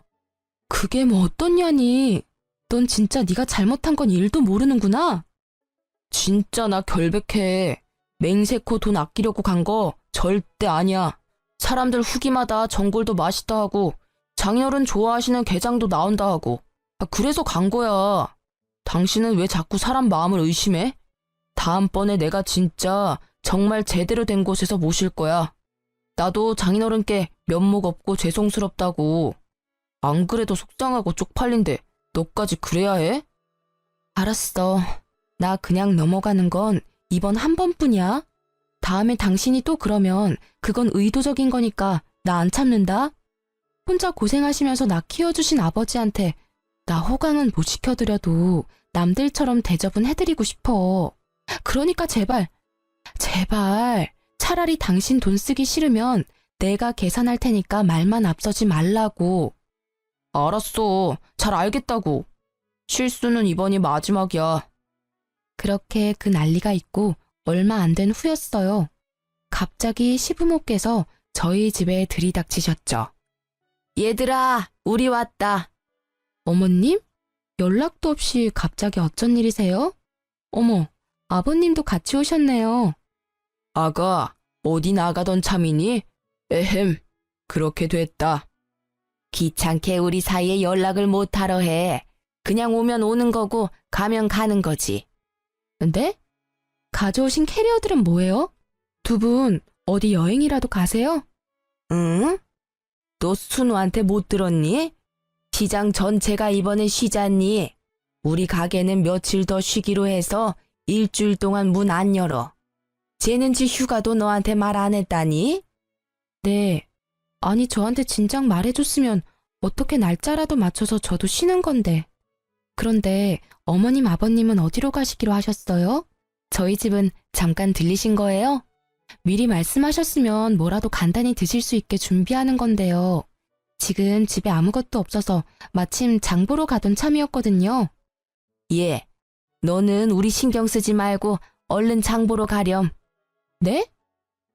그게 뭐 어떻냐니. 넌 진짜 네가 잘못한 건 일도 모르는구나. 진짜 나 결백해. 맹세코 돈 아끼려고 간 거 절대 아니야. 사람들 후기마다 전골도 맛있다 하고 장인어른 좋아하시는 게장도 나온다 하고. 그래서 간 거야. 당신은 왜 자꾸 사람 마음을 의심해? 다음번에 내가 진짜 정말 제대로 된 곳에서 모실 거야. 나도 장인어른께 면목 없고 죄송스럽다고. 안 그래도 속상하고 쪽팔린데 너까지 그래야 해? 알았어. 나 그냥 넘어가는 건 이번 한 번뿐이야. 다음에 당신이 또 그러면 그건 의도적인 거니까 나 안 참는다. 혼자 고생하시면서 나 키워주신 아버지한테 나 호강은 못 시켜드려도 남들처럼 대접은 해드리고 싶어. 그러니까 제발 차라리 당신 돈 쓰기 싫으면 내가 계산할 테니까 말만 앞서지 말라고. 알았어. 잘 알겠다고. 실수는 이번이 마지막이야. 그렇게 그 난리가 있고 얼마 안 된 후였어요. 갑자기 시부모께서 저희 집에 들이닥치셨죠. 얘들아, 우리 왔다. 어머님? 연락도 없이 갑자기 어쩐 일이세요? 어머, 아버님도 같이 오셨네요. 아가, 어디 나가던 참이니? 에헴, 그렇게 됐다. 귀찮게 우리 사이에 연락을 못하러 해. 그냥 오면 오는 거고 가면 가는 거지. 근데? 가져오신 캐리어들은 뭐예요? 두 분 어디 여행이라도 가세요? 응? 너 순우한테 못 들었니? 시장 전체가 이번에 쉬잖니. 우리 가게는 며칠 더 쉬기로 해서 일주일 동안 문 안 열어. 쟤는 지 휴가도 너한테 말 안 했다니? 네. 아니, 저한테 진작 말해줬으면 어떻게 날짜라도 맞춰서 저도 쉬는 건데. 그런데 어머님 아버님은 어디로 가시기로 하셨어요? 저희 집은 잠깐 들리신 거예요? 미리 말씀하셨으면 뭐라도 간단히 드실 수 있게 준비하는 건데요. 지금 집에 아무것도 없어서 마침 장 보러 가던 참이었거든요. 예, 너는 우리 신경 쓰지 말고 얼른 장 보러 가렴. 네?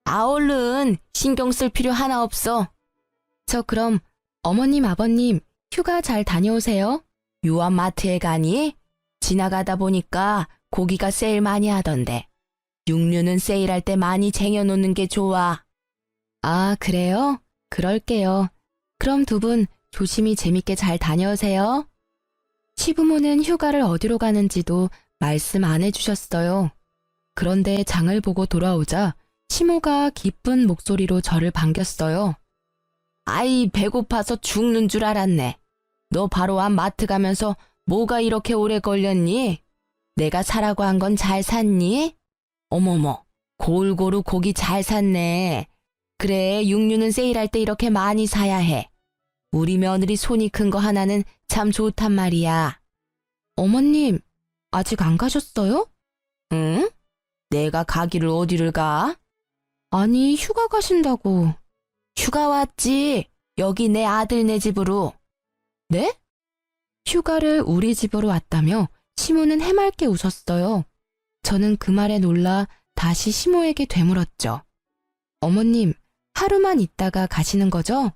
얼른 신경 쓸 필요 하나 없어. 저 그럼 어머님 아버님 휴가 잘 다녀오세요. 유아 마트에 가니? 지나가다 보니까 고기가 세일 많이 하던데. 육류는 세일할 때 많이 쟁여놓는 게 좋아. 아, 그래요? 그럴게요. 그럼 두 분 조심히 재밌게 잘 다녀오세요. 시부모는 휴가를 어디로 가는지도 말씀 안 해주셨어요. 그런데 장을 보고 돌아오자 시모가 기쁜 목소리로 저를 반겼어요. 아이, 배고파서 죽는 줄 알았네. 너 바로 와 마트 가면서 뭐가 이렇게 오래 걸렸니? 내가 사라고 한 건 잘 샀니? 어머머, 골고루 고기 잘 샀네. 그래, 육류는 세일할 때 이렇게 많이 사야 해. 우리 며느리 손이 큰 거 하나는 참 좋단 말이야. 어머님, 아직 안 가셨어요? 응? 내가 가기를 어디를 가? 아니, 휴가 가신다고. 휴가 왔지. 여기 내 아들네 집으로. 네? 휴가를 우리 집으로 왔다며 시모는 해맑게 웃었어요. 저는 그 말에 놀라 다시 시모에게 되물었죠. 어머님, 하루만 있다가 가시는 거죠?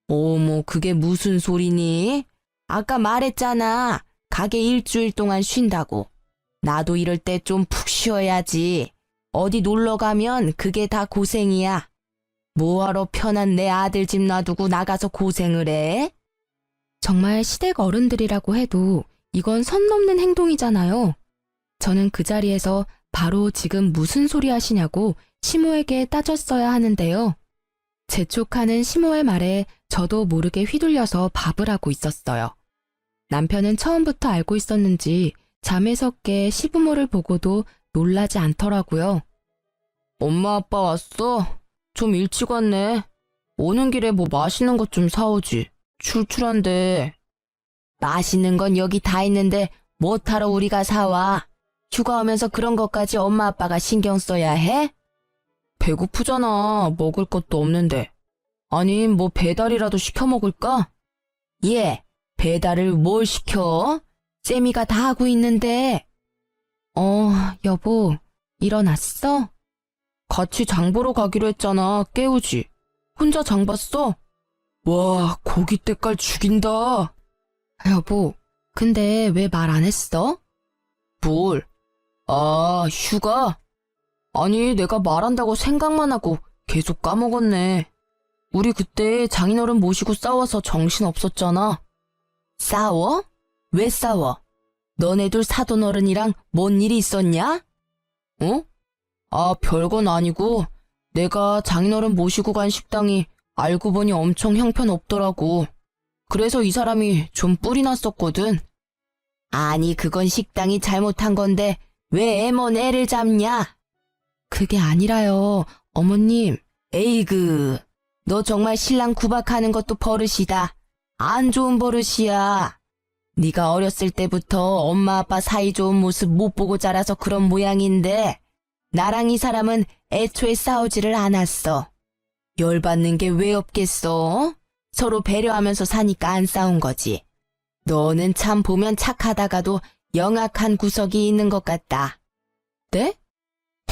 어머, 그게 무슨 소리니? 아까 말했잖아. 가게 일주일 동안 쉰다고. 나도 이럴 때 좀 푹 쉬어야지. 어디 놀러 가면 그게 다 고생이야. 뭐하러 편한 내 아들 집 놔두고 나가서 고생을 해? 정말 시댁 어른들이라고 해도 이건 선 넘는 행동이잖아요. 저는 그 자리에서 바로 지금 무슨 소리 하시냐고 시모에게 따졌어야 하는데요. 재촉하는 시모의 말에 저도 모르게 휘둘려서 밥을 하고 있었어요. 남편은 처음부터 알고 있었는지 잠에서 깨 시부모를 보고도 놀라지 않더라고요. 엄마 아빠 왔어? 좀 일찍 왔네. 오는 길에 뭐 맛있는 것 좀 사오지. 출출한데. 맛있는 건 여기 다 있는데 뭐하러 우리가 사와? 휴가 오면서 그런 것까지 엄마 아빠가 신경 써야 해? 배고프잖아. 먹을 것도 없는데. 아니, 뭐 배달이라도 시켜 먹을까? 예, 배달을 뭘 시켜? 쌤이가 다 하고 있는데. 여보, 일어났어? 같이 장 보러 가기로 했잖아. 깨우지. 혼자 장 봤어? 와, 고기 때깔 죽인다. 여보, 근데 왜 말 안 했어? 뭘? 아, 휴가? 아니, 내가 말한다고 생각만 하고 계속 까먹었네. 우리 그때 장인어른 모시고 싸워서 정신 없었잖아. 싸워? 왜 싸워? 너네들 사돈어른이랑 뭔 일이 있었냐? 어? 아, 별건 아니고 내가 장인어른 모시고 간 식당이 알고 보니 엄청 형편없더라고. 그래서 이 사람이 좀 뿔이 났었거든. 아니, 그건 식당이 잘못한 건데 왜 애먼 애를 잡냐? 그게 아니라요, 어머님. 에이그, 너 정말 신랑 구박하는 것도 버릇이다. 안 좋은 버릇이야. 네가 어렸을 때부터 엄마 아빠 사이 좋은 모습 못 보고 자라서 그런 모양인데 나랑 이 사람은 애초에 싸우지를 않았어. 열받는 게 왜 없겠어? 서로 배려하면서 사니까 안 싸운 거지. 너는 참 보면 착하다가도 영악한 구석이 있는 것 같다. 네?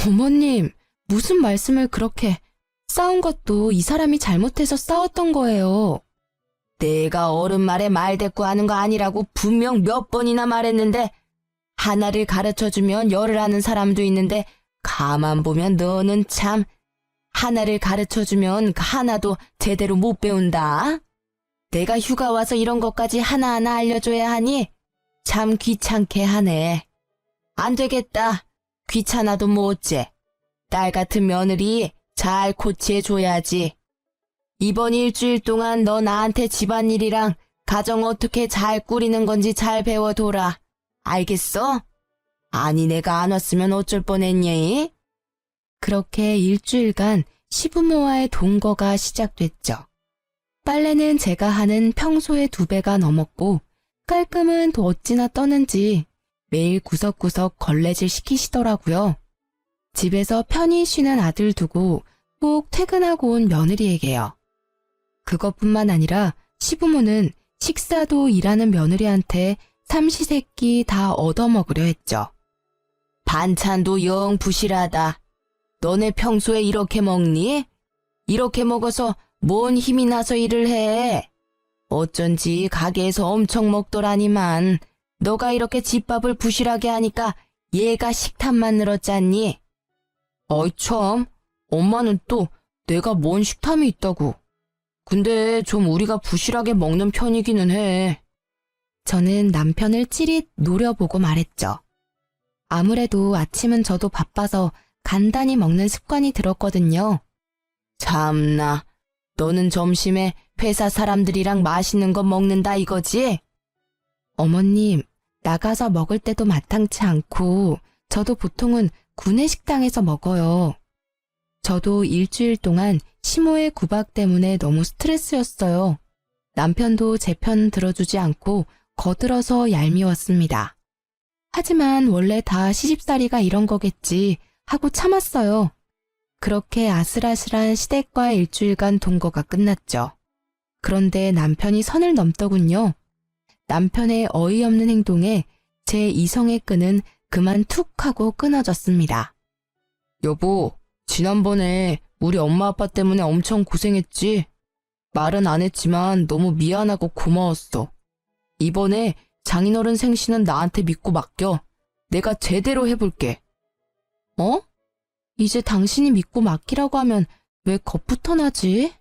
어머님, 무슨 말씀을 그렇게... 싸운 것도 이 사람이 잘못해서 싸웠던 거예요. 내가 어른 말에 말대꾸하는 거 아니라고 분명 몇 번이나 말했는데 하나를 가르쳐주면 열을 하는 사람도 있는데 가만 보면 너는 참 하나를 가르쳐주면 하나도 제대로 못 배운다. 내가 휴가 와서 이런 것까지 하나하나 알려줘야 하니 참 귀찮게 하네. 안 되겠다. 귀찮아도 뭐 어째. 딸 같은 며느리 잘 코치해줘야지. 이번 일주일 동안 너 나한테 집안일이랑 가정 어떻게 잘 꾸리는 건지 잘 배워둬라. 알겠어? 아니, 내가 안 왔으면 어쩔 뻔했니? 그렇게 일주일간 시부모와의 동거가 시작됐죠. 빨래는 제가 하는 평소의 2배가 넘었고 깔끔은 또 어찌나 떠는지 매일 구석구석 걸레질 시키시더라고요. 집에서 편히 쉬는 아들 두고 꼭 퇴근하고 온 며느리에게요. 그것뿐만 아니라 시부모는 식사도 일하는 며느리한테 삼시세끼 다 얻어먹으려 했죠. 반찬도 영 부실하다. 너네 평소에 이렇게 먹니? 이렇게 먹어서 뭔 힘이 나서 일을 해? 어쩐지 가게에서 엄청 먹더라니만 너가 이렇게 집밥을 부실하게 하니까 얘가 식탐만 늘었잖니? 어이 참, 엄마는 또 내가 뭔 식탐이 있다고. 근데 좀 우리가 부실하게 먹는 편이기는 해. 저는 남편을 찌릿 노려보고 말했죠. 아무래도 아침은 저도 바빠서 간단히 먹는 습관이 들었거든요. 참나, 너는 점심에 회사 사람들이랑 맛있는 거 먹는다 이거지? 어머님, 나가서 먹을 때도 마땅치 않고 저도 보통은 구내식당에서 먹어요. 저도 일주일 동안 시모의 구박 때문에 너무 스트레스였어요. 남편도 제 편 들어주지 않고 거들어서 얄미웠습니다. 하지만 원래 다 시집살이가 이런 거겠지 하고 참았어요. 그렇게 아슬아슬한 시댁과 일주일간 동거가 끝났죠. 그런데 남편이 선을 넘더군요. 남편의 어이없는 행동에 제 이성의 끈은 그만 툭 하고 끊어졌습니다. 여보, 지난번에 우리 엄마 아빠 때문에 엄청 고생했지? 말은 안 했지만 너무 미안하고 고마웠어. 이번에 장인어른 생신은 나한테 믿고 맡겨. 내가 제대로 해볼게. 어? 이제 당신이 믿고 맡기라고 하면 왜 겁부터 나지?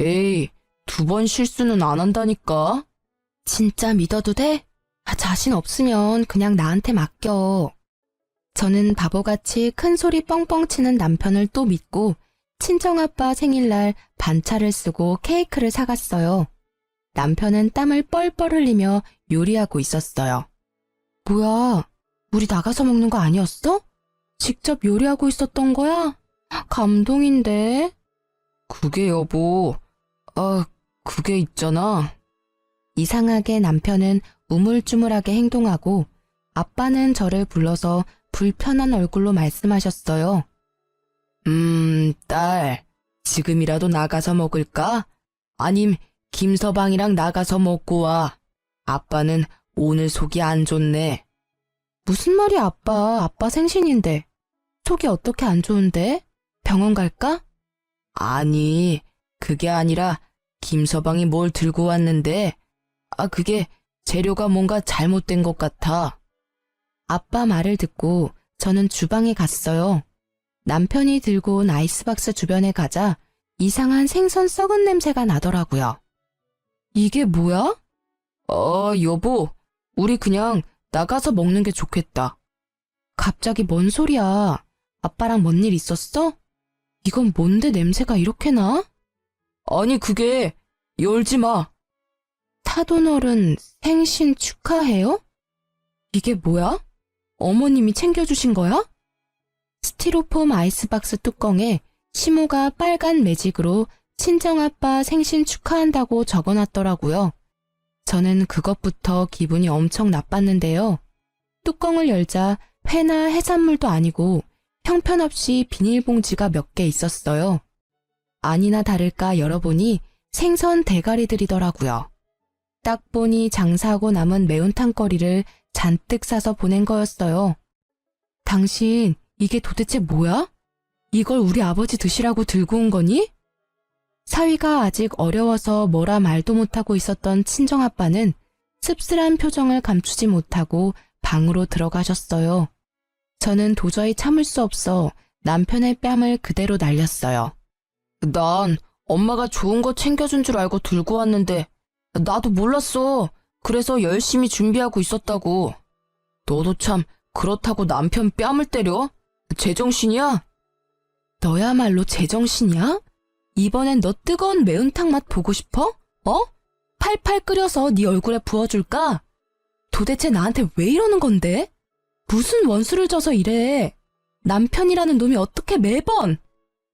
에이, 2번 실수는 안 한다니까. 진짜 믿어도 돼? 자신 없으면 그냥 나한테 맡겨. 저는 바보같이 큰 소리 뻥뻥 치는 남편을 또 믿고 친정아빠 생일날 반차를 쓰고 케이크를 사갔어요. 남편은 땀을 뻘뻘 흘리며 요리하고 있었어요. 뭐야, 우리 나가서 먹는 거 아니었어? 직접 요리하고 있었던 거야? 감동인데? 그게 여보, 그게 있잖아. 이상하게 남편은 우물쭈물하게 행동하고 아빠는 저를 불러서 불편한 얼굴로 말씀하셨어요. 딸, 지금이라도 나가서 먹을까? 아님 김서방이랑 나가서 먹고 와. 아빠는 오늘 속이 안 좋네. 무슨 말이야, 아빠. 아빠 생신인데. 속이 어떻게 안 좋은데? 병원 갈까? 아니, 그게 아니라 김서방이 뭘 들고 왔는데 그게 재료가 뭔가 잘못된 것 같아. 아빠 말을 듣고 저는 주방에 갔어요. 남편이 들고 온 아이스박스 주변에 가자 이상한 생선 썩은 냄새가 나더라고요. 이게 뭐야? 여보, 우리 그냥 나가서 먹는 게 좋겠다. 갑자기 뭔 소리야? 아빠랑 뭔 일 있었어? 이건 뭔데 냄새가 이렇게 나? 아니 그게, 열지 마. 타돈어른 생신 축하해요? 이게 뭐야? 어머님이 챙겨주신 거야? 스티로폼 아이스박스 뚜껑에 시모가 빨간 매직으로 친정아빠 생신 축하한다고 적어놨더라고요. 저는 그것부터 기분이 엄청 나빴는데요. 뚜껑을 열자 회나 해산물도 아니고 형편없이 비닐봉지가 몇 개 있었어요. 아니나 다를까 열어보니 생선 대가리들이더라고요. 딱 보니 장사하고 남은 매운탕거리를 잔뜩 싸서 보낸 거였어요. 당신, 이게 도대체 뭐야? 이걸 우리 아버지 드시라고 들고 온 거니? 사위가 아직 어려워서 뭐라 말도 못하고 있었던 친정아빠는 씁쓸한 표정을 감추지 못하고 방으로 들어가셨어요. 저는 도저히 참을 수 없어 남편의 뺨을 그대로 날렸어요. 난 엄마가 좋은 거 챙겨준 줄 알고 들고 왔는데 나도 몰랐어. 그래서 열심히 준비하고 있었다고. 너도 참 그렇다고 남편 뺨을 때려? 제정신이야? 너야말로 제정신이야? 이번엔 너 뜨거운 매운탕 맛 보고 싶어? 팔팔 끓여서 네 얼굴에 부어줄까? 도대체 나한테 왜 이러는 건데? 무슨 원수를 져서 이래? 남편이라는 놈이 어떻게 매번?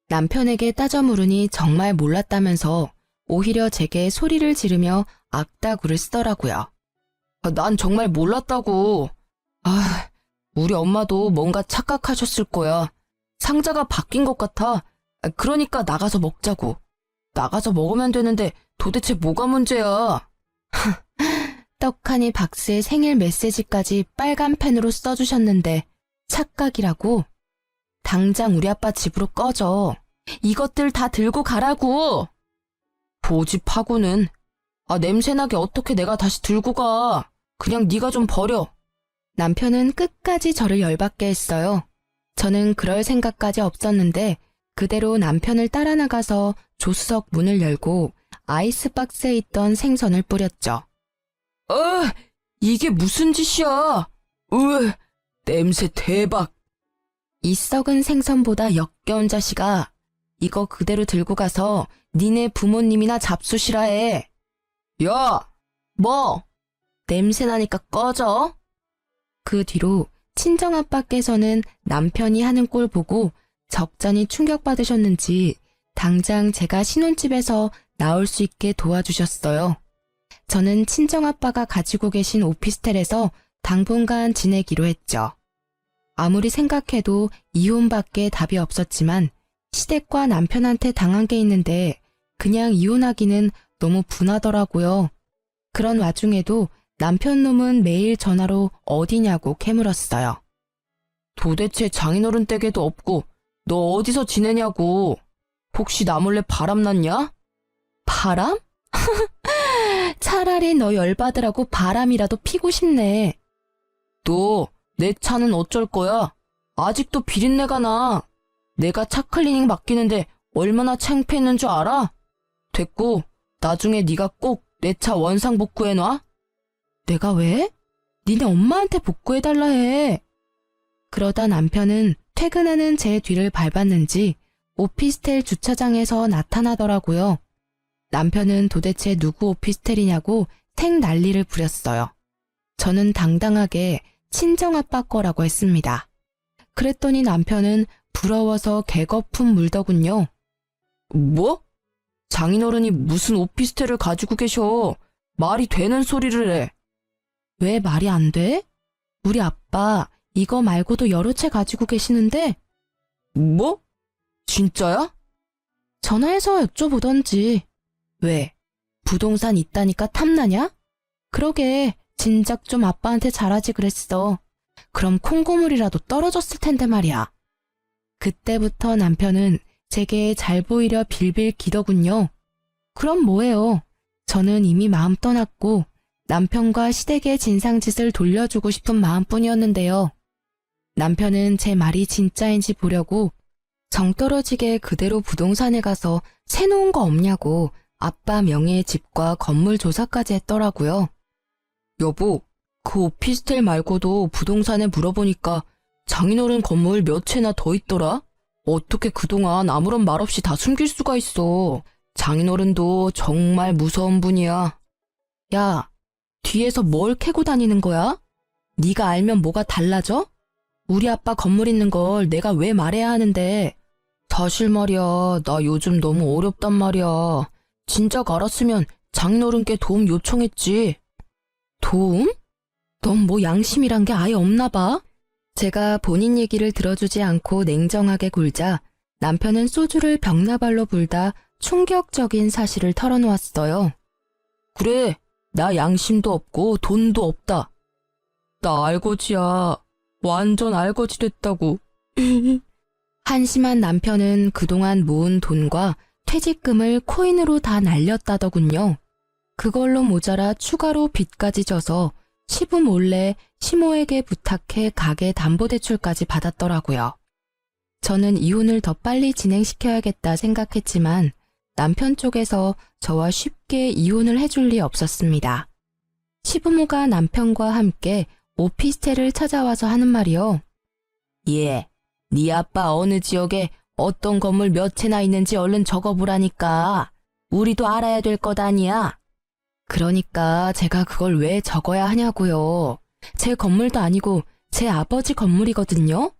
남편에게 따져 물으니 정말 몰랐다면서 오히려 제게 소리를 지르며 악다구를 쓰더라고요. 난 정말 몰랐다고. 우리 엄마도 뭔가 착각하셨을 거야. 상자가 바뀐 것 같아. 그러니까 나가서 먹자고. 나가서 먹으면 되는데 도대체 뭐가 문제야? 떡하니 박스에 생일 메시지까지 빨간 펜으로 써주셨는데 착각이라고? 당장 우리 아빠 집으로 꺼져. 이것들 다 들고 가라고. 보집하고는. 냄새나게 어떻게 내가 다시 들고 가. 그냥 네가 좀 버려. 남편은 끝까지 저를 열받게 했어요. 저는 그럴 생각까지 없었는데 그대로 남편을 따라 나가서 조수석 문을 열고 아이스박스에 있던 생선을 뿌렸죠. 이게 무슨 짓이야? 냄새 대박. 이 썩은 생선보다 역겨운 자식아. 이거 그대로 들고 가서 니네 부모님이나 잡수시라 해. 야! 뭐? 냄새 나니까 꺼져. 그 뒤로 친정아빠께서는 남편이 하는 꼴 보고 적잖이 충격받으셨는지 당장 제가 신혼집에서 나올 수 있게 도와주셨어요. 저는 친정아빠가 가지고 계신 오피스텔에서 당분간 지내기로 했죠. 아무리 생각해도 이혼밖에 답이 없었지만 시댁과 남편한테 당한 게 있는데 그냥 이혼하기는 너무 분하더라고요. 그런 와중에도 남편 놈은 매일 전화로 어디냐고 캐물었어요. 도대체 장인어른 댁에도 없고 너 어디서 지내냐고. 혹시 나 몰래 바람 났냐? 바람? 차라리 너 열받으라고 바람이라도 피고 싶네. 너 내 차는 어쩔 거야? 아직도 비린내가 나. 내가 차 클리닝 맡기는데 얼마나 창피했는 줄 알아? 됐고 나중에 네가 꼭 내 차 원상 복구해놔. 내가 왜? 니네 엄마한테 복구해달라 해. 그러다 남편은 퇴근하는 제 뒤를 밟았는지 오피스텔 주차장에서 나타나더라고요. 남편은 도대체 누구 오피스텔이냐고 생 난리를 부렸어요. 저는 당당하게 친정아빠 거라고 했습니다. 그랬더니 남편은 부러워서 개거품 물더군요. 뭐? 장인어른이 무슨 오피스텔을 가지고 계셔. 말이 되는 소리를 해. 왜 말이 안 돼? 우리 아빠 이거 말고도 여러 채 가지고 계시는데. 뭐? 진짜야? 전화해서 여쭤보던지. 왜? 부동산 있다니까 탐나냐? 그러게 진작 좀 아빠한테 잘하지 그랬어. 그럼 콩고물이라도 떨어졌을 텐데 말이야. 그때부터 남편은 제게 잘 보이려 빌빌 기더군요. 그럼 뭐예요? 저는 이미 마음 떠났고 남편과 시댁의 진상짓을 돌려주고 싶은 마음뿐이었는데요. 남편은 제 말이 진짜인지 보려고 정떨어지게 그대로 부동산에 가서 새놓은 거 없냐고 아빠 명의의 집과 건물 조사까지 했더라고요. 여보, 그 오피스텔 말고도 부동산에 물어보니까 장인어른 건물 몇 채나 더 있더라? 어떻게 그동안 아무런 말 없이 다 숨길 수가 있어. 장인어른도 정말 무서운 분이야. 야, 뒤에서 뭘 캐고 다니는 거야? 네가 알면 뭐가 달라져? 우리 아빠 건물 있는 걸 내가 왜 말해야 하는데. 사실 말이야, 나 요즘 너무 어렵단 말이야. 진작 알았으면 장인어른께 도움 요청했지. 도움? 넌 뭐 양심이란 게 아예 없나 봐. 제가 본인 얘기를 들어주지 않고 냉정하게 굴자 남편은 소주를 벽나발로 불다 충격적인 사실을 털어놓았어요. 그래, 나 양심도 없고 돈도 없다. 나 알거지야. 완전 알거지 됐다고. 한심한 남편은 그동안 모은 돈과 퇴직금을 코인으로 다 날렸다더군요. 그걸로 모자라 추가로 빚까지 져서 시부 몰래 시모에게 부탁해 가게 담보대출까지 받았더라고요. 저는 이혼을 더 빨리 진행시켜야겠다 생각했지만 남편 쪽에서 저와 쉽게 이혼을 해줄 리 없었습니다. 시부모가 남편과 함께 오피스텔을 찾아와서 하는 말이요. 예, 네 아빠 어느 지역에 어떤 건물 몇 채나 있는지 얼른 적어보라니까. 우리도 알아야 될 것 아니야. 그러니까 제가 그걸 왜 적어야 하냐고요. 제 건물도 아니고 제 아버지 건물이거든요.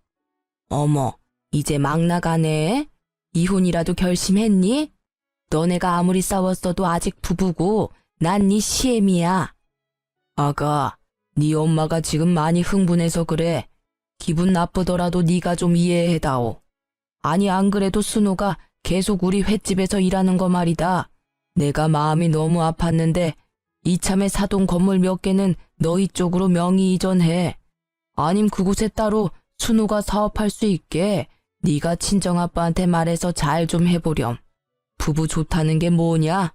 어머, 이제 막 나가네. 이혼이라도 결심했니? 너네가 아무리 싸웠어도 아직 부부고 난 네 시애미야. 아가, 네 엄마가 지금 많이 흥분해서 그래. 기분 나쁘더라도 네가 좀 이해해다오. 아니 안 그래도 순호가 계속 우리 횟집에서 일하는 거 말이다. 내가 마음이 너무 아팠는데 이참에 사돈 건물 몇 개는 너희 쪽으로 명의 이전해. 아님 그곳에 따로 순호가 사업할 수 있게 네가 친정아빠한테 말해서 잘 좀 해보렴. 부부 좋다는 게 뭐냐?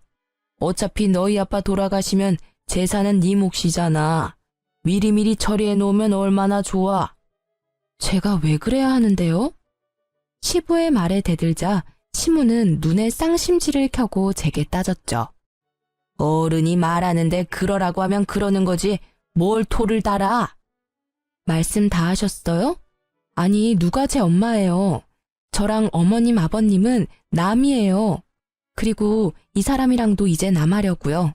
어차피 너희 아빠 돌아가시면 재산은 네 몫이잖아. 미리미리 처리해 놓으면 얼마나 좋아. 제가 왜 그래야 하는데요? 시부의 말에 대들자 시모는 눈에 쌍심지를 켜고 제게 따졌죠. 어른이 말하는데 그러라고 하면 그러는 거지 뭘 토를 달아? 말씀 다 하셨어요? 아니, 누가 제 엄마예요? 저랑 어머님, 아버님은 남이에요. 그리고 이 사람이랑도 이제 남하려고요.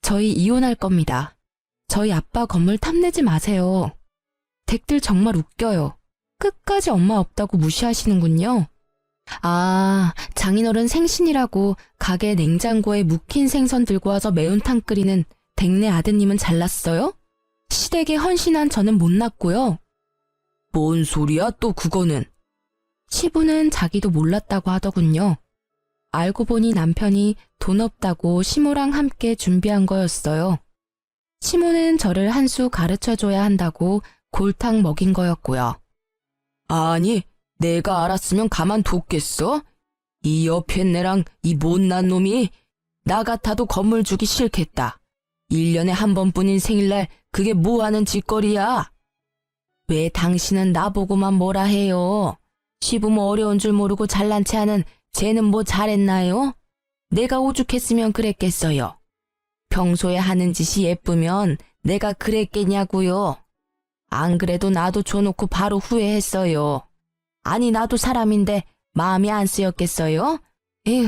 저희 이혼할 겁니다. 저희 아빠 건물 탐내지 마세요. 댁들 정말 웃겨요. 끝까지 엄마 없다고 무시하시는군요. 아, 장인어른 생신이라고 가게 냉장고에 묵힌 생선 들고 와서 매운탕 끓이는 댁내 아드님은 잘났어요? 시댁에 헌신한 저는 못났고요. 뭔 소리야 또 그거는. 시부는 자기도 몰랐다고 하더군요. 알고 보니 남편이 돈 없다고 시모랑 함께 준비한 거였어요. 시모는 저를 한 수 가르쳐줘야 한다고 골탕 먹인 거였고요. 아니, 내가 알았으면 가만뒀겠어? 이 옆에 내랑 이 못난 놈이 나 같아도 건물 주기 싫겠다. 1년에 한 번뿐인 생일날 그게 뭐하는 짓거리야? 왜 당신은 나보고만 뭐라 해요? 시부모 어려운 줄 모르고 잘난 체 하는 쟤는 뭐 잘했나요? 내가 오죽했으면 그랬겠어요. 평소에 하는 짓이 예쁘면 내가 그랬겠냐고요. 안 그래도 나도 줘놓고 바로 후회했어요. 아니 나도 사람인데 마음이 안 쓰였겠어요? 에휴.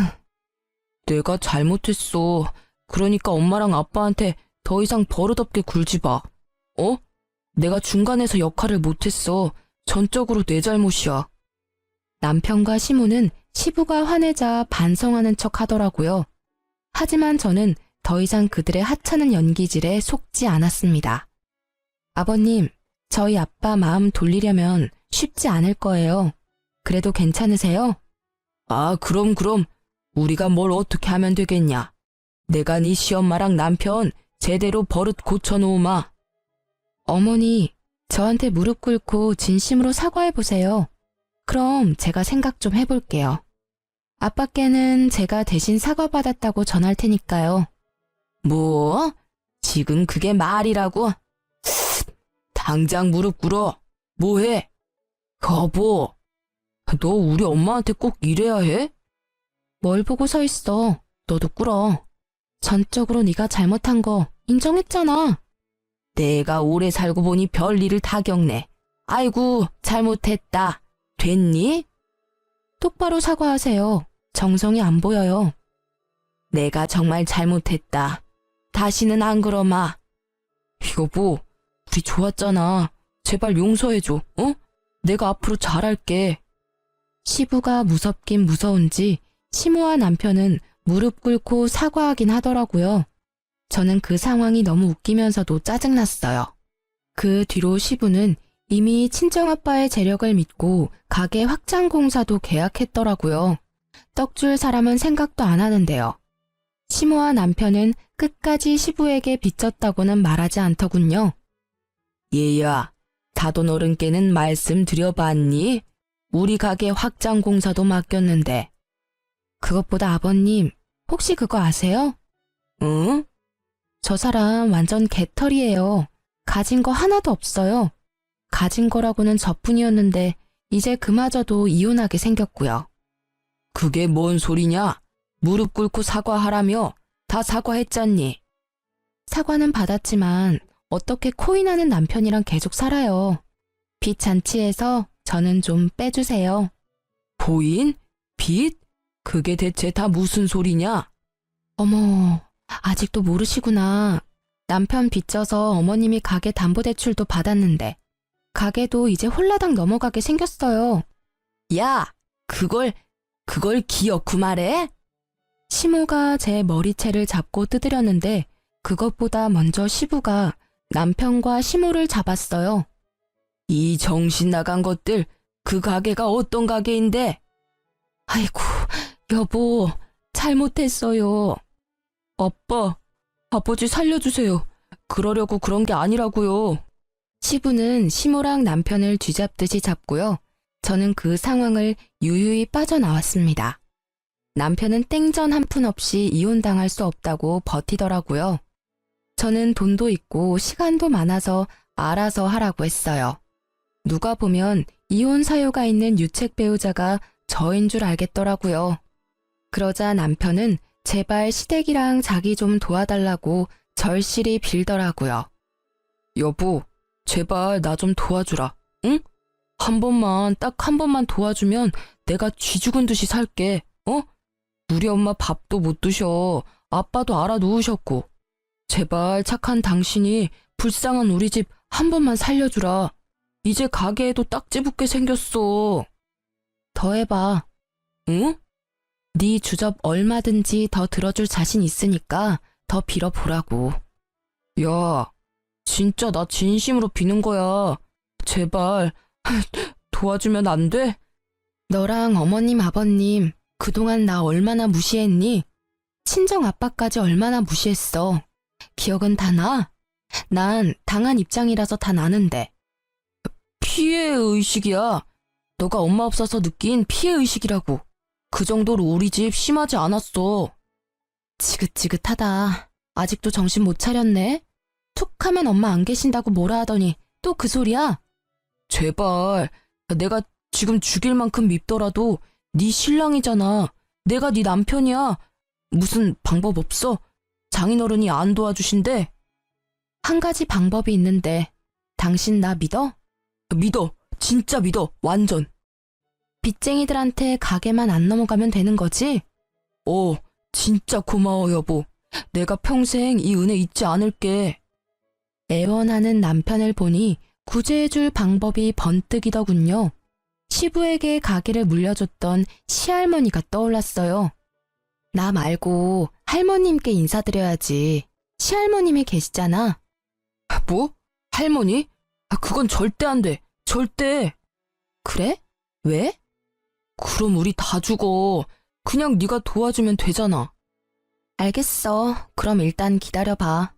내가 잘못했어. 그러니까 엄마랑 아빠한테 더 이상 버릇없게 굴지 마. 어? 내가 중간에서 역할을 못했어. 전적으로 내 잘못이야. 남편과 시모는 시부가 화내자 반성하는 척 하더라고요. 하지만 저는 더 이상 그들의 하찮은 연기질에 속지 않았습니다. 아버님, 저희 아빠 마음 돌리려면 쉽지 않을 거예요. 그래도 괜찮으세요? 아, 그럼. 우리가 뭘 어떻게 하면 되겠냐. 내가 네 시엄마랑 남편 제대로 버릇 고쳐놓으마. 어머니, 저한테 무릎 꿇고 진심으로 사과해보세요. 그럼 제가 생각 좀 해볼게요. 아빠께는 제가 대신 사과받았다고 전할 테니까요. 뭐? 지금 그게 말이라고? 당장 무릎 꿇어. 뭐해? 여보, 너 우리 엄마한테 꼭 이래야 해? 뭘 보고 서 있어. 너도 꿇어. 전적으로 네가 잘못한 거 인정했잖아. 내가 오래 살고 보니 별일을 다 겪네. 아이고, 잘못했다. 됐니? 똑바로 사과하세요. 정성이 안 보여요. 내가 정말 잘못했다. 다시는 안 그러마. 여보, 우리 좋았잖아. 제발 용서해줘, 어? 내가 앞으로 잘할게. 시부가 무섭긴 무서운지 시모와 남편은 무릎 꿇고 사과하긴 하더라고요. 저는 그 상황이 너무 웃기면서도 짜증났어요. 그 뒤로 시부는 이미 친정아빠의 재력을 믿고 가게 확장 공사도 계약했더라고요. 떡줄 사람은 생각도 안 하는데요. 시모와 남편은 끝까지 시부에게 빚졌다고는 말하지 않더군요. 얘야, 다돈 어른께는 말씀드려봤니? 우리 가게 확장 공사도 맡겼는데. 그것보다 아버님, 혹시 그거 아세요? 응? 저 사람 완전 개털이에요. 가진 거 하나도 없어요. 가진 거라고는 저뿐이었는데 이제 그마저도 이혼하게 생겼고요. 그게 뭔 소리냐? 무릎 꿇고 사과하라며. 다 사과했잖니. 사과는 받았지만 어떻게 코인하는 남편이랑 계속 살아요. 빚 잔치에서 저는 좀 빼주세요. 코인? 빚? 그게 대체 다 무슨 소리냐? 어머, 아직도 모르시구나. 남편 빚져서 어머님이 가게 담보대출도 받았는데 가게도 이제 홀라당 넘어가게 생겼어요. 야, 그걸 기어코 말해? 시모가 제 머리채를 잡고 뜯으려는데 그것보다 먼저 시부가 남편과 시모를 잡았어요. 이 정신 나간 것들, 그 가게가 어떤 가게인데? 아이고, 여보, 잘못했어요. 아빠, 아버지 살려주세요. 그러려고 그런 게 아니라고요. 시부는 시모랑 남편을 쥐잡듯이 잡고요. 저는 그 상황을 유유히 빠져나왔습니다. 남편은 땡전 한 푼 없이 이혼당할 수 없다고 버티더라고요. 저는 돈도 있고 시간도 많아서 알아서 하라고 했어요. 누가 보면 이혼 사유가 있는 유책 배우자가 저인 줄 알겠더라고요. 그러자 남편은 제발 시댁이랑 자기 좀 도와달라고 절실히 빌더라고요. 여보, 제발 나 좀 도와주라, 응? 한 번만, 딱 한 번만 도와주면 내가 쥐 죽은 듯이 살게, 어? 우리 엄마 밥도 못 드셔. 아빠도 알아누우셨고. 제발 착한 당신이 불쌍한 우리 집 한 번만 살려주라. 이제 가게에도 딱지 붙게 생겼어. 더 해봐. 응? 네 주접 얼마든지 더 들어줄 자신 있으니까 더 빌어보라고. 야, 진짜 나 진심으로 비는 거야. 제발 도와주면 안 돼? 너랑 어머님 아버님 그동안 나 얼마나 무시했니? 친정 아빠까지 얼마나 무시했어. 기억은 다 나? 난 당한 입장이라서 다 나는데. 피해의식이야. 너가 엄마 없어서 느낀 피해의식이라고. 그 정도로 우리 집 심하지 않았어. 지긋지긋하다. 아직도 정신 못 차렸네? 툭 하면 엄마 안 계신다고 뭐라 하더니 또 그 소리야? 제발. 내가 지금 죽일 만큼 밉더라도 네 신랑이잖아. 내가 네 남편이야. 무슨 방법 없어? 장인어른이 안 도와주신대? 한 가지 방법이 있는데 당신 나 믿어? 믿어. 진짜 믿어. 완전. 빚쟁이들한테 가게만 안 넘어가면 되는 거지? 진짜 고마워 여보. 내가 평생 이 은혜 잊지 않을게. 애원하는 남편을 보니 구제해줄 방법이 번뜩이더군요. 시부에게 가게를 물려줬던 시할머니가 떠올랐어요. 나 말고 할머님께 인사드려야지. 시할머님이 계시잖아. 뭐? 할머니? 그건 절대 안 돼. 절대. 그래? 왜? 그럼 우리 다 죽어. 그냥 네가 도와주면 되잖아. 알겠어. 그럼 일단 기다려봐.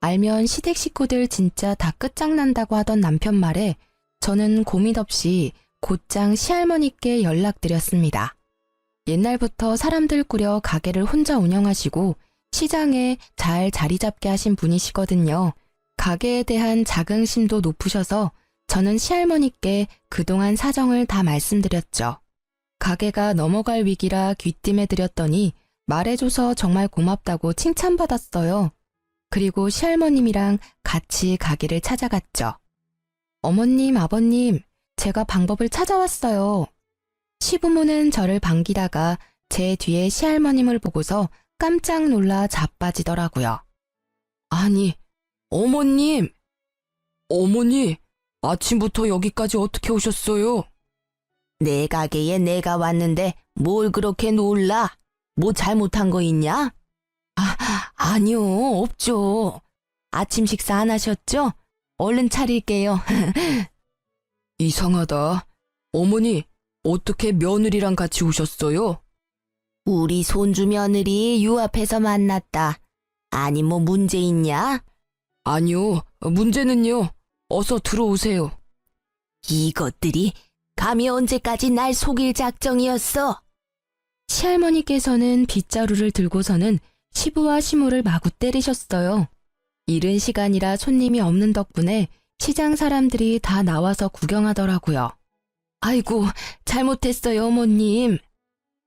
알면 시댁 식구들 진짜 다 끝장난다고 하던 남편 말에 저는 고민 없이 곧장 시할머니께 연락드렸습니다. 옛날부터 사람들 꾸려 가게를 혼자 운영하시고 시장에 잘 자리 잡게 하신 분이시거든요. 가게에 대한 자긍심도 높으셔서 저는 시할머니께 그동안 사정을 다 말씀드렸죠. 가게가 넘어갈 위기라 귀띔해드렸더니 말해줘서 정말 고맙다고 칭찬받았어요. 그리고 시할머님이랑 같이 가게를 찾아갔죠. 어머님, 아버님, 제가 방법을 찾아왔어요. 시부모는 저를 반기다가 제 뒤에 시할머님을 보고서 깜짝 놀라 자빠지더라고요. 아니, 어머님! 어머니, 아침부터 여기까지 어떻게 오셨어요? 내 가게에 내가 왔는데 뭘 그렇게 놀라? 뭐 잘못한 거 있냐? 아니요, 없죠. 아침 식사 안 하셨죠? 얼른 차릴게요. 이상하다. 어머니, 어떻게 며느리랑 같이 오셨어요? 우리 손주 며느리 유앞에서 만났다. 아니, 뭐 문제 있냐? 아니요, 문제는요. 어서 들어오세요. 이것들이 감히 언제까지 날 속일 작정이었어? 시할머니께서는 빗자루를 들고서는 시부와 시모를 마구 때리셨어요. 이른 시간이라 손님이 없는 덕분에 시장 사람들이 다 나와서 구경하더라고요. 아이고, 잘못했어요, 어머님.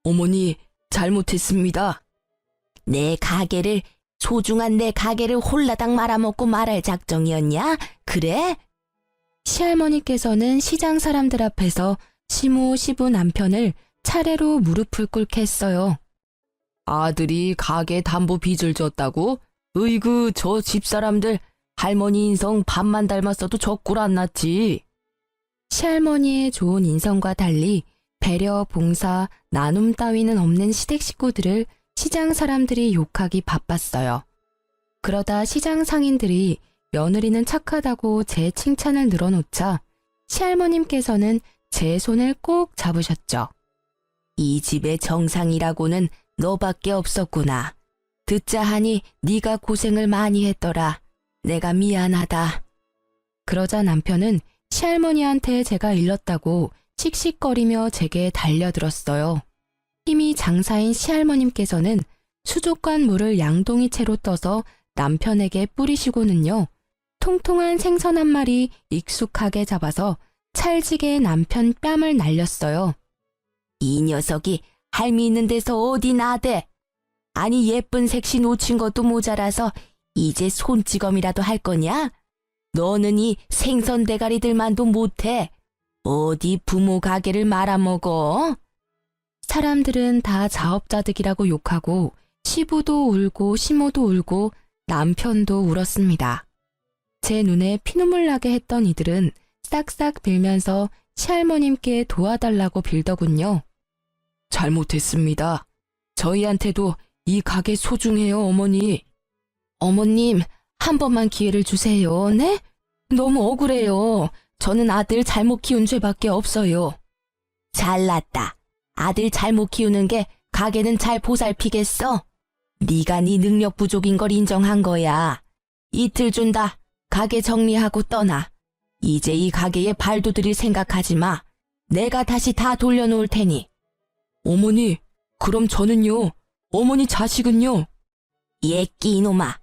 어머니, 잘못했습니다. 소중한 내 가게를 홀라당 말아먹고 말할 작정이었냐? 그래? 시할머니께서는 시장 사람들 앞에서 시모, 시부 남편을 차례로 무릎을 꿇게 했어요. 아들이 가게 담보 빚을 졌다고? 으이그, 저 집사람들 할머니 인성 반만 닮았어도 저 꼴 안 났지. 시할머니의 좋은 인성과 달리 배려, 봉사, 나눔 따위는 없는 시댁 식구들을 시장 사람들이 욕하기 바빴어요. 그러다 시장 상인들이 며느리는 착하다고 제 칭찬을 늘어놓자 시할머님께서는 제 손을 꼭 잡으셨죠. 이 집의 정상이라고는 너밖에 없었구나. 듣자 하니 네가 고생을 많이 했더라. 내가 미안하다. 그러자 남편은 시할머니한테 제가 일렀다고 씩씩거리며 제게 달려들었어요. 힘이 장사인 시할머님께서는 수족관 물을 양동이채로 떠서 남편에게 뿌리시고는요. 통통한 생선 한 마리 익숙하게 잡아서 찰지게 남편 뺨을 날렸어요. 이 녀석이 할미 있는 데서 어디 나대? 아니 예쁜 색시 놓친 것도 모자라서 이제 손찌검이라도 할 거냐? 너는 이 생선 대가리들만도 못해. 어디 부모 가게를 말아먹어? 사람들은 다 자업자득이라고 욕하고 시부도 울고 시모도 울고 남편도 울었습니다. 제 눈에 피눈물 나게 했던 이들은 싹싹 빌면서 시할머님께 도와달라고 빌더군요. 잘못했습니다. 저희한테도 이 가게 소중해요, 어머니. 어머님, 한 번만 기회를 주세요, 네? 너무 억울해요. 저는 아들 잘못 키운 죄밖에 없어요. 잘났다. 아들 잘못 키우는 게 가게는 잘 보살피겠어? 네가 네 능력 부족인 걸 인정한 거야. 이틀 준다. 가게 정리하고 떠나. 이제 이 가게에 발도 들일 생각하지 마. 내가 다시 다 돌려놓을 테니. 어머니, 그럼 저는요? 어머니 자식은요? 예끼 이놈아.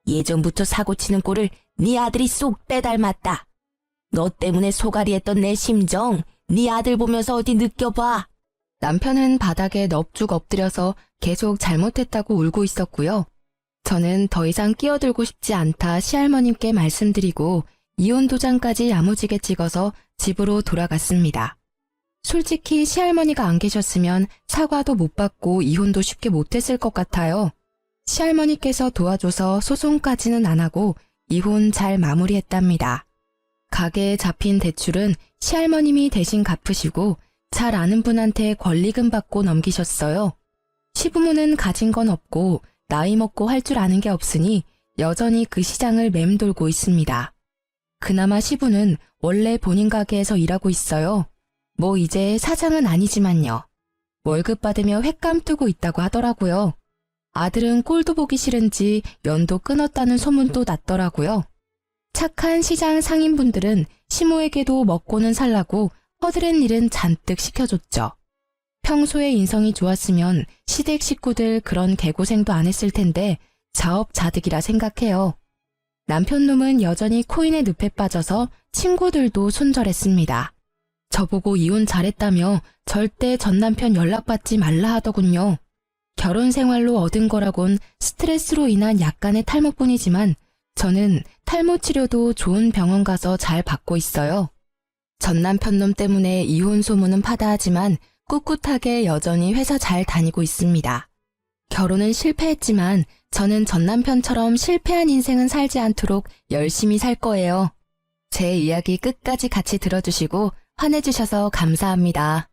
예전부터 사고치는 꼴을 네 아들이 쏙 빼닮았다. 너 때문에 소갈이 했던 내 심정 네 아들 보면서 어디 느껴봐. 남편은 바닥에 넙죽 엎드려서 계속 잘못했다고 울고 있었고요. 저는 더 이상 끼어들고 싶지 않다 시할머님께 말씀드리고 이혼 도장까지 야무지게 찍어서 집으로 돌아갔습니다. 솔직히 시할머니가 안 계셨으면 사과도 못 받고 이혼도 쉽게 못했을 것 같아요. 시할머니께서 도와줘서 소송까지는 안 하고 이혼 잘 마무리했답니다. 가게에 잡힌 대출은 시할머님이 대신 갚으시고 잘 아는 분한테 권리금 받고 넘기셨어요. 시부모는 가진 건 없고 나이 먹고 할 줄 아는 게 없으니 여전히 그 시장을 맴돌고 있습니다. 그나마 시부는 원래 본인 가게에서 일하고 있어요. 뭐 이제 사장은 아니지만요. 월급 받으며 횟감 뜨고 있다고 하더라고요. 아들은 꼴도 보기 싫은지 연도 끊었다는 소문도 났더라고요. 착한 시장 상인분들은 시모에게도 먹고는 살라고 허드렛 일은 잔뜩 시켜줬죠. 평소에 인성이 좋았으면 시댁 식구들 그런 개고생도 안 했을 텐데 자업자득이라 생각해요. 남편 놈은 여전히 코인의 늪에 빠져서 친구들도 손절했습니다. 저보고 이혼 잘했다며 절대 전 남편 연락받지 말라 하더군요. 결혼 생활로 얻은 거라곤 스트레스로 인한 약간의 탈모뿐이지만 저는 탈모 치료도 좋은 병원 가서 잘 받고 있어요. 전 남편 놈 때문에 이혼 소문은 파다하지만 꿋꿋하게 여전히 회사 잘 다니고 있습니다. 결혼은 실패했지만 저는 전 남편처럼 실패한 인생은 살지 않도록 열심히 살 거예요. 제 이야기 끝까지 같이 들어주시고 화내주셔서 감사합니다.